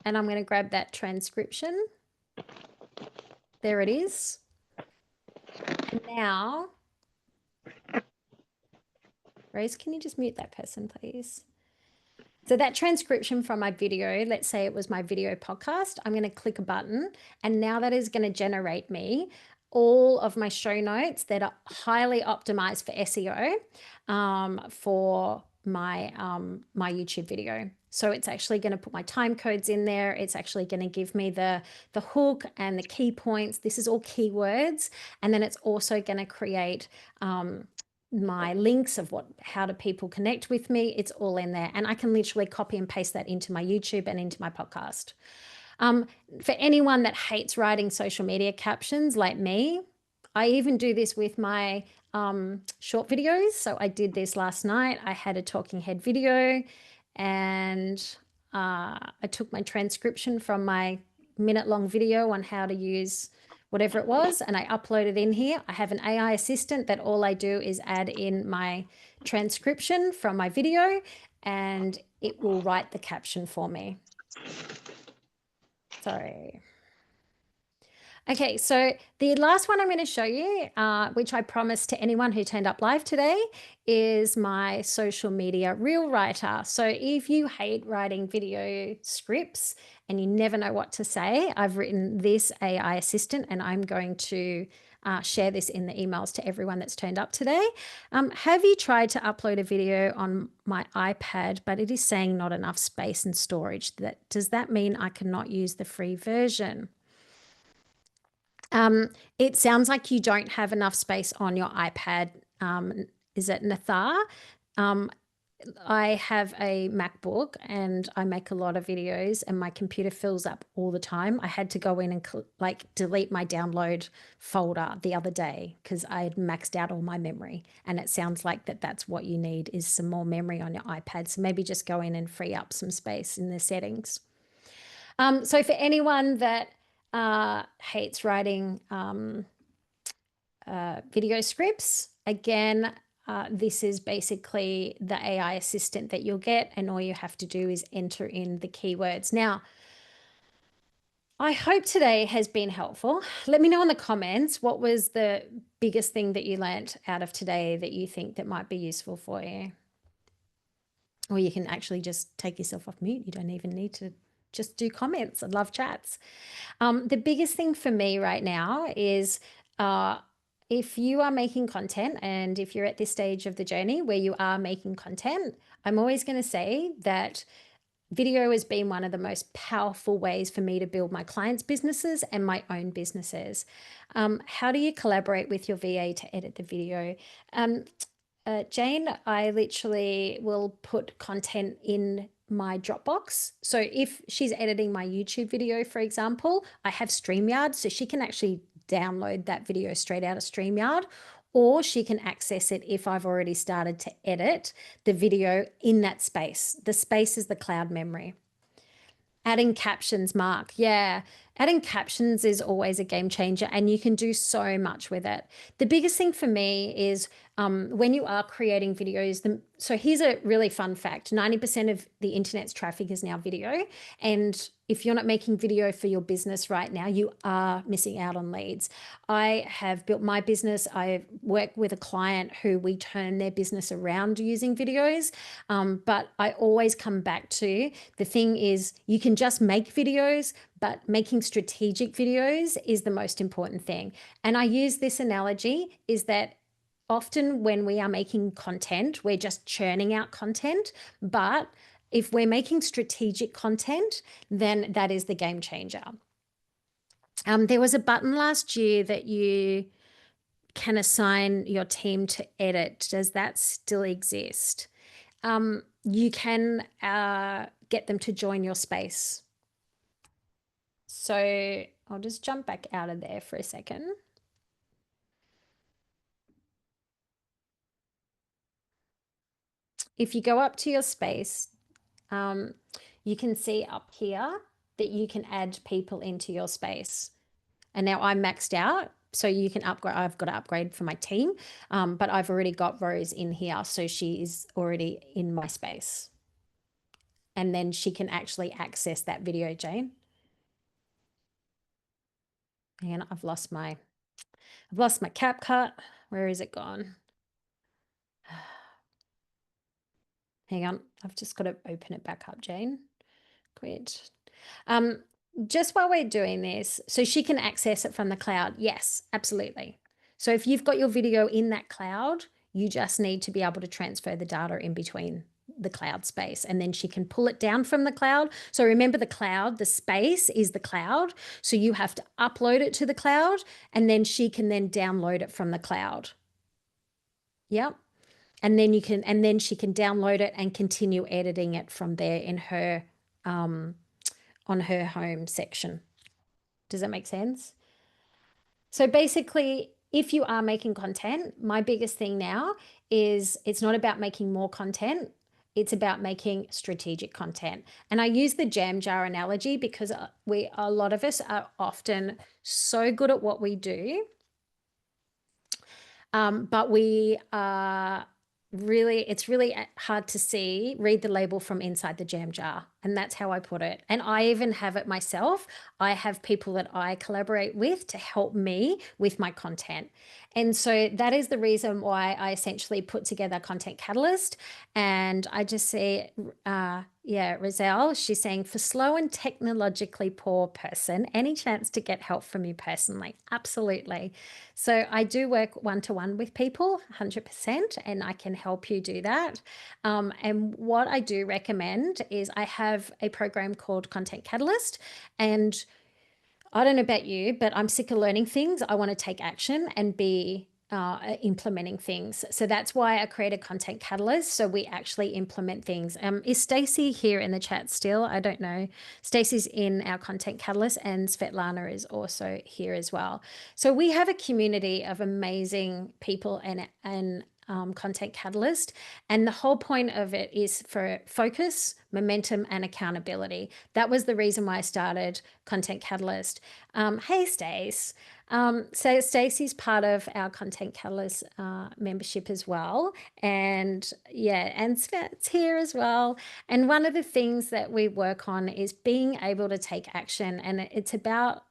and I'm going to grab that transcription. There it is. And now, Rose, can you just mute that person, please? So that transcription from my video, let's say it was my video podcast, I'm going to click a button, and now that is going to generate me all of my show notes that are highly optimized for SEO for my my YouTube video. So it's actually going to put my time codes in there. It's actually going to give me the hook and the key points. This is all keywords, and then it's also going to create my links of how do people connect with me. It's all in there, and I can literally copy and paste that into my YouTube and into my podcast. For anyone that hates writing social media captions like me, I even do this with my short videos. So I did this last night. I had a talking head video, and I took my transcription from my minute-long video on how to use whatever it was, and I uploaded in here. I have an AI assistant that all I do is add in my transcription from my video, and it will write the caption for me. Sorry. Okay, so the last one I'm going to show you, which I promised to anyone who turned up live today, is my social media reel writer. So if you hate writing video scripts and you never know what to say, I've written this AI assistant, and I'm going to share this in the emails to everyone that's turned up today. Have you tried to upload a video on my iPad, but it is saying not enough space and storage? Does that mean I cannot use the free version? It sounds like you don't have enough space on your iPad. Is it Nathar? I have a MacBook and I make a lot of videos, and my computer fills up all the time. I had to go in and delete my download folder the other day because I had maxed out all my memory, and it sounds like that's what you need, is some more memory on your iPad. So maybe just go in and free up some space in the settings. So for anyone that hates writing video scripts, again, this is basically the AI assistant that you'll get, and all you have to do is enter in the keywords. Now, I hope today has been helpful. Let me know in the comments, what was the biggest thing that you learnt out of today that you think that might be useful for you? Or you can actually just take yourself off mute. You don't even need to just do comments. I love chats. The biggest thing for me right now is if you are making content, and if you're at this stage of the journey where you are making content, I'm always going to say that video has been one of the most powerful ways for me to build my clients' businesses and my own businesses. How do you collaborate with your VA to edit the video? Jane, I literally will put content in my Dropbox. So if she's editing my YouTube video, for example, I have StreamYard, so she can actually download that video straight out of StreamYard, or she can access it if I've already started to edit the video in that space. The space is the cloud memory. Adding captions, Mark. Yeah. Adding captions is always a game changer, and you can do so much with it. The biggest thing for me is when you are creating videos. So here's a really fun fact: 90% of the internet's traffic is now video, and if you're not making video for your business right now, you are missing out on leads. I have built my business. I work with a client who we turn their business around using videos. But I always come back to the thing is you can just make videos, but making strategic videos is the most important thing. And I use this analogy is that often when we are making content, we're just churning out content, but if we're making strategic content, then that is the game changer. There was a button last year that you can assign your team to edit. Does that still exist? You can get them to join your space. So I'll just jump back out of there for a second. If you go up to your space, you can see up here that you can add people into your space. And now I'm maxed out, so you can upgrade. I've got to upgrade for my team, but I've already got Rose in here, so she is already in my space. And then she can actually access that video, Jane. And I've lost my Capcut. Where is it gone? Hang on, I've just got to open it back up, Jane. Great. Just while we're doing this, so she can access it from the cloud. Yes, absolutely. So if you've got your video in that cloud, you just need to be able to transfer the data in between the cloud space, and then she can pull it down from the cloud. So remember, the cloud, the space is the cloud. So you have to upload it to the cloud, and then she can then download it from the cloud. Yep. And then she can download it and continue editing it from there in her on her home section. Does that make sense? So basically, if you are making content, my biggest thing now is it's not about making more content. It's about making strategic content. And I use the jam jar analogy because a lot of us are often so good at what we do, but we are it's really hard to read the label from inside the jam jar. And that's how I put it. And I even have it myself. I have people that I collaborate with to help me with my content. And so that is the reason why I essentially put together Content Catalyst. And I just say, Roselle, she's saying, for slow and technologically poor person, any chance to get help from you personally? Absolutely. So I do work one-to-one with people, 100%, and I can help you do that. And what I do recommend is I have a program called Content Catalyst, and I don't know about you, but I'm sick of learning things. I want to take action and be implementing things. So that's why I created Content Catalyst. So we actually implement things. Is Stacey here in the chat still? I don't know. Stacey's in our Content Catalyst, and Svetlana is also here as well. So we have a community of amazing people and Content Catalyst. And the whole point of it is for focus, momentum, and accountability. That was the reason why I started Content Catalyst. Hey, Stace. So Stacey's part of our Content Catalyst membership as well. And and Svet's here as well. And one of the things that we work on is being able to take action. And it's about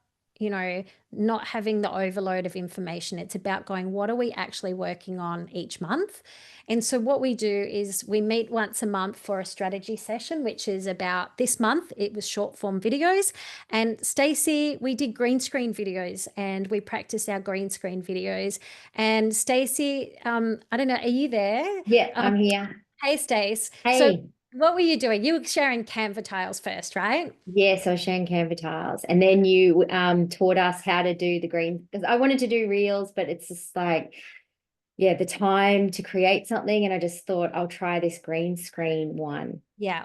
not having the overload of information. It's about going, what are we actually working on each month? And so what we do is we meet once a month for a strategy session, which is about this month. It was short form videos. And Stacey, we did green screen videos and we practiced our green screen videos. And Stacey, I don't know, are you there?
Yeah, I'm here.
Hey, Stace.
Hey.
So what were you doing? You were sharing Canva tiles first, right?
Yes, I was showing Canva tiles. And then you taught us how to do the green, because I wanted to do reels, but it's just like, the time to create something. And I just thought I'll try this green screen one.
Yeah.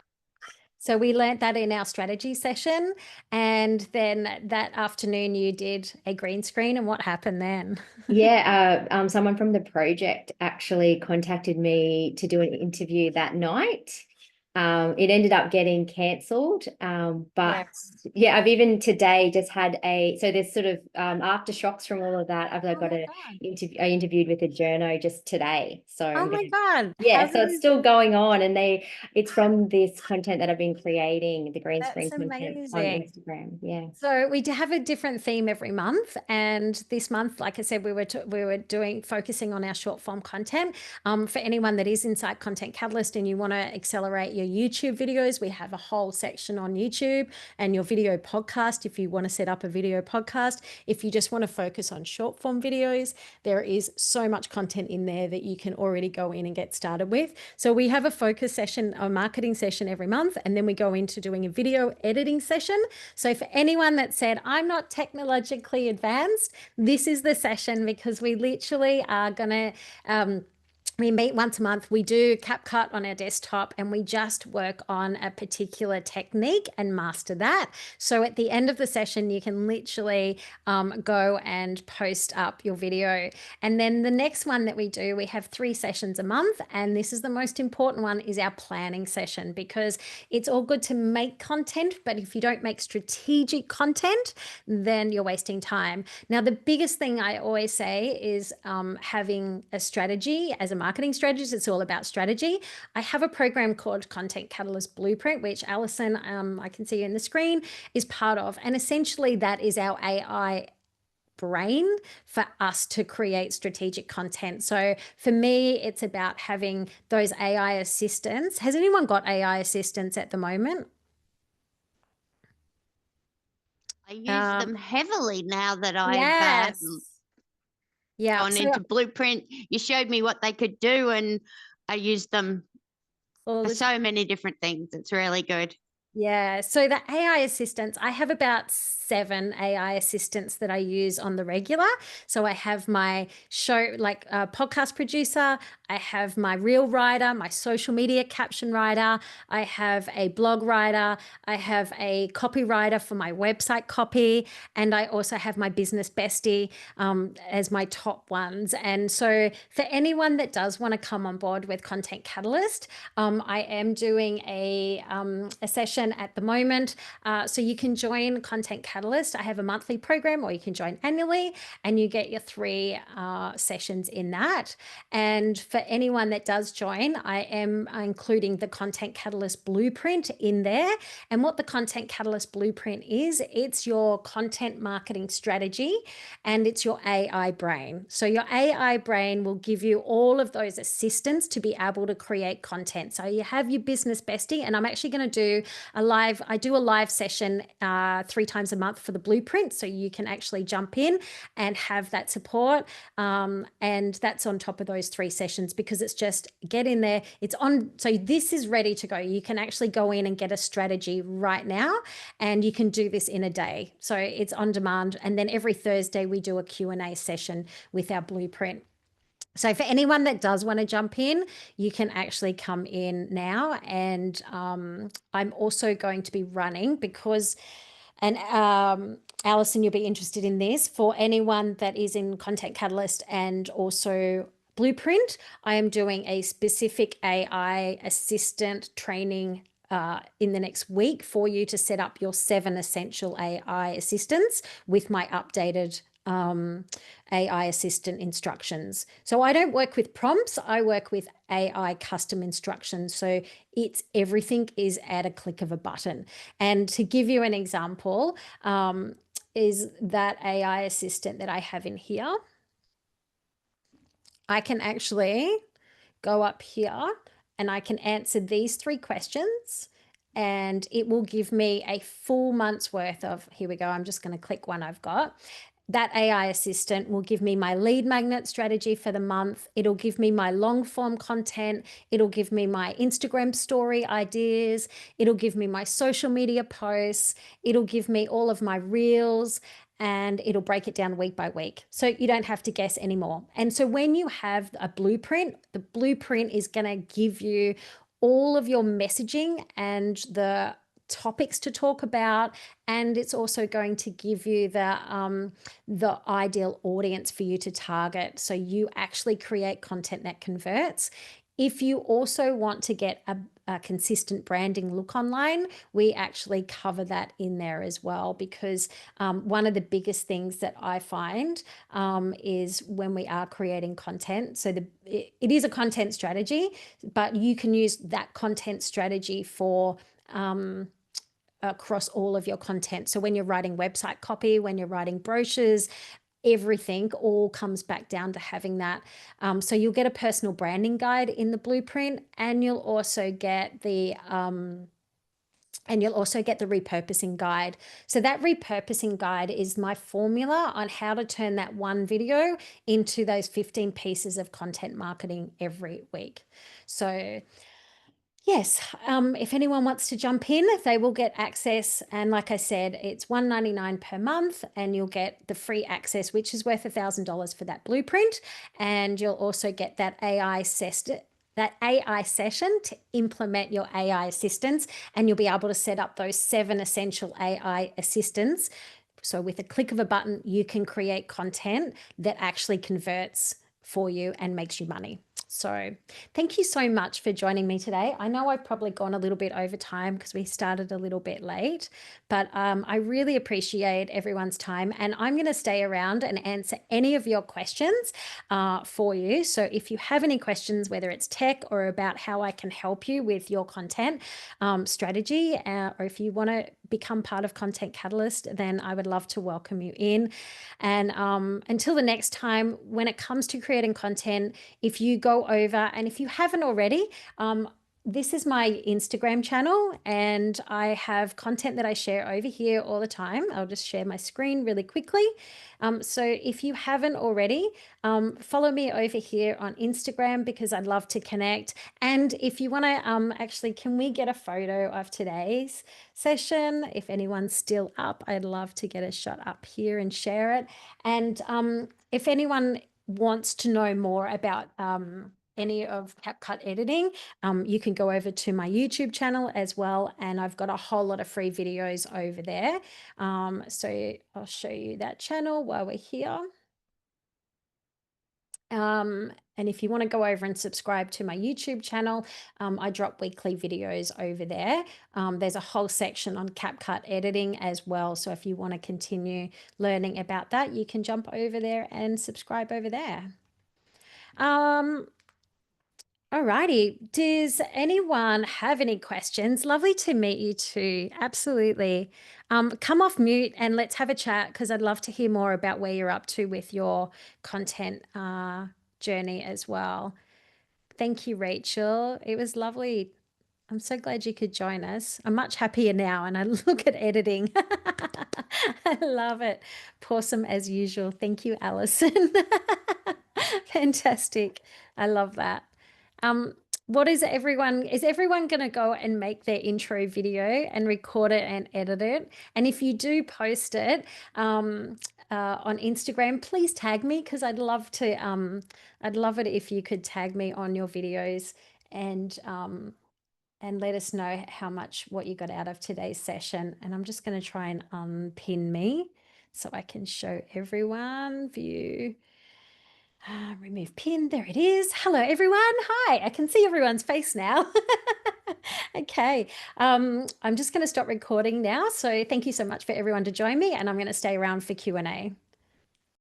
So we learnt that in our strategy session. And then that afternoon you did a green screen. And what happened then?
Yeah, someone from the project actually contacted me to do an interview that night. It ended up getting cancelled. But
Yes.
yeah, I've even today just had so there's sort of aftershocks from all of that. I've
Oh
got
my
a
God.
interview. I interviewed with a journo just today. So
Oh
I'm
my
gonna,
God. How
yeah, so it's
did
still going on, and it's from this content that I've been creating, the green screen
that's
content on
amazing.
Instagram. Yeah.
So we do have a different theme every month, and this month, like I said, we were doing focusing on our short form content. For anyone that is inside Content Catalyst and you want to accelerate your YouTube videos, we have a whole section on YouTube and your video podcast. If you want to set up a video podcast, if you just want to focus on short form videos, there is so much content in there that you can already go in and get started with. So we have a focus session, a marketing session every month, and then we go into doing a video editing session. So for anyone that said, I'm not technologically advanced, this is the session, because we literally are going to, we meet once a month. We do Capcut on our desktop and we just work on a particular technique and master that. So at the end of the session, you can literally go and post up your video. And then the next one that we do, we have 3 sessions a month. And this is the most important one, is our planning session, because it's all good to make content, but if you don't make strategic content, then you're wasting time. Now, the biggest thing I always say is having a strategy. As a marketing strategist, it's all about strategy. I have a program called Content Catalyst Blueprint, which Alison, I can see you in the screen, is part of. And essentially that is our AI brain for us to create strategic content. So for me, it's about having those AI assistants. Has anyone got AI assistants at the moment?
I use them heavily now that I've
Yes. Yeah.
gone
So
into Blueprint. You showed me what they could do, and I use them
all
for
the
so many different things. It's really good.
Yeah. So the AI assistants, I have about 7 AI assistants that I use on the regular. So I have my show, like podcast producer. I have my reel writer, my social media caption writer. I have a blog writer. I have a copywriter for my website copy. And I also have my business bestie as my top ones. And so for anyone that does want to come on board with Content Catalyst, I am doing a session at the moment. So you can join Content Catalyst. I have a monthly program, or you can join annually, and you get your 3 sessions in that. And for anyone that does join, I am including the Content Catalyst Blueprint in there. And what the Content Catalyst Blueprint is, it's your content marketing strategy and it's your AI brain. So your AI brain will give you all of those assistants to be able to create content. So you have your business bestie, and I'm actually going to do I do a live session 3 times a month for the blueprint. So you can actually jump in and have that support. And that's on top of those 3 sessions, because it's just get in there. It's on. So this is ready to go. You can actually go in and get a strategy right now, and you can do this in a day. So it's on demand. And then every Thursday we do a Q&A session with our blueprint. So for anyone that does want to jump in, you can actually come in now. And I'm also going to be running because, and Alison, you'll be interested in this, for anyone that is in Content Catalyst and also Blueprint, I am doing a specific AI assistant training in the next week for you to set up your 7 essential AI assistants with my updated AI assistant instructions. So I don't work with prompts, I work with AI custom instructions. So it's everything is at a click of a button. And to give you an example, is that AI assistant that I have in here. I can actually go up here and I can answer these 3 questions, and it will give me a full month's worth of, here we go, I'm just going to click one I've got. That AI assistant will give me my lead magnet strategy for the month. It'll give me my long form content. It'll give me my Instagram story ideas. It'll give me my social media posts. It'll give me all of my reels, and it'll break it down week by week. So you don't have to guess anymore. And so when you have a blueprint, the blueprint is going to give you all of your messaging and the topics to talk about, and it's also going to give you the ideal audience for you to target, so you actually create content that converts. If you also want to get a consistent branding look online, we actually cover that in there as well, because one of the biggest things that I find is when we are creating content. So it is a content strategy, but you can use that content strategy for across all of your content. So when you're writing website copy, when you're writing brochures, everything all comes back down to having that. So you'll get a personal branding guide in the blueprint, and you'll also get the repurposing guide. So that repurposing guide is my formula on how to turn that one video into those 15 pieces of content marketing every week. So yes, if anyone wants to jump in, they will get access. And like I said, it's $1.99 per month, and you'll get the free access, which is worth $1,000 for that blueprint. And you'll also get that AI session to implement your AI assistants, and you'll be able to set up those 7 essential AI assistants. So with a click of a button, you can create content that actually converts for you and makes you money. So thank you so much for joining me today. I know I've probably gone a little bit over time because we started a little bit late, but I really appreciate everyone's time, and I'm going to stay around and answer any of your questions for you. So if you have any questions, whether it's tech or about how I can help you with your content strategy, or if you want to become part of Content Catalyst, then I would love to welcome you in. And until the next time, when it comes to creating content, if you go over, and if you haven't already, this is my Instagram channel, and I have content that I share over here all the time. I'll just share my screen really quickly. So if you haven't already, follow me over here on Instagram, because I'd love to connect. And if you want to, actually, can we get a photo of today's session? If anyone's still up, I'd love to get a shot up here and share it. And if anyone wants to know more about any of Capcut editing, you can go over to my YouTube channel as well, and I've got a whole lot of free videos over there. So I'll show you that channel while we're here. And if you want to go over and subscribe to my YouTube channel, I drop weekly videos over there. There's a whole section on CapCut editing as well. So if you want to continue learning about that, you can jump over there and subscribe over there. Alrighty. Does anyone have any questions? Lovely to meet you too. Absolutely. Come off mute and let's have a chat, because I'd love to hear more about where you're up to with your content journey as well. Thank you, Rachel. It was lovely. I'm so glad you could join us. I'm much happier now, and I look at editing. I love it. Awesome as usual. Thank you, Alison. Fantastic. I love that. What is everyone going to go and make their intro video and record it and edit it? And if you do post it on Instagram, please tag me, because I'd love it if you could tag me on your videos, and let us know what you got out of today's session. And I'm just going to try and unpin me so I can show everyone view. Remove pin. There it is. Hello, everyone. Hi. I can see everyone's face now. Okay. I'm just going to stop recording now. So thank you so much for everyone to join me, and I'm going to stay around for Q&A.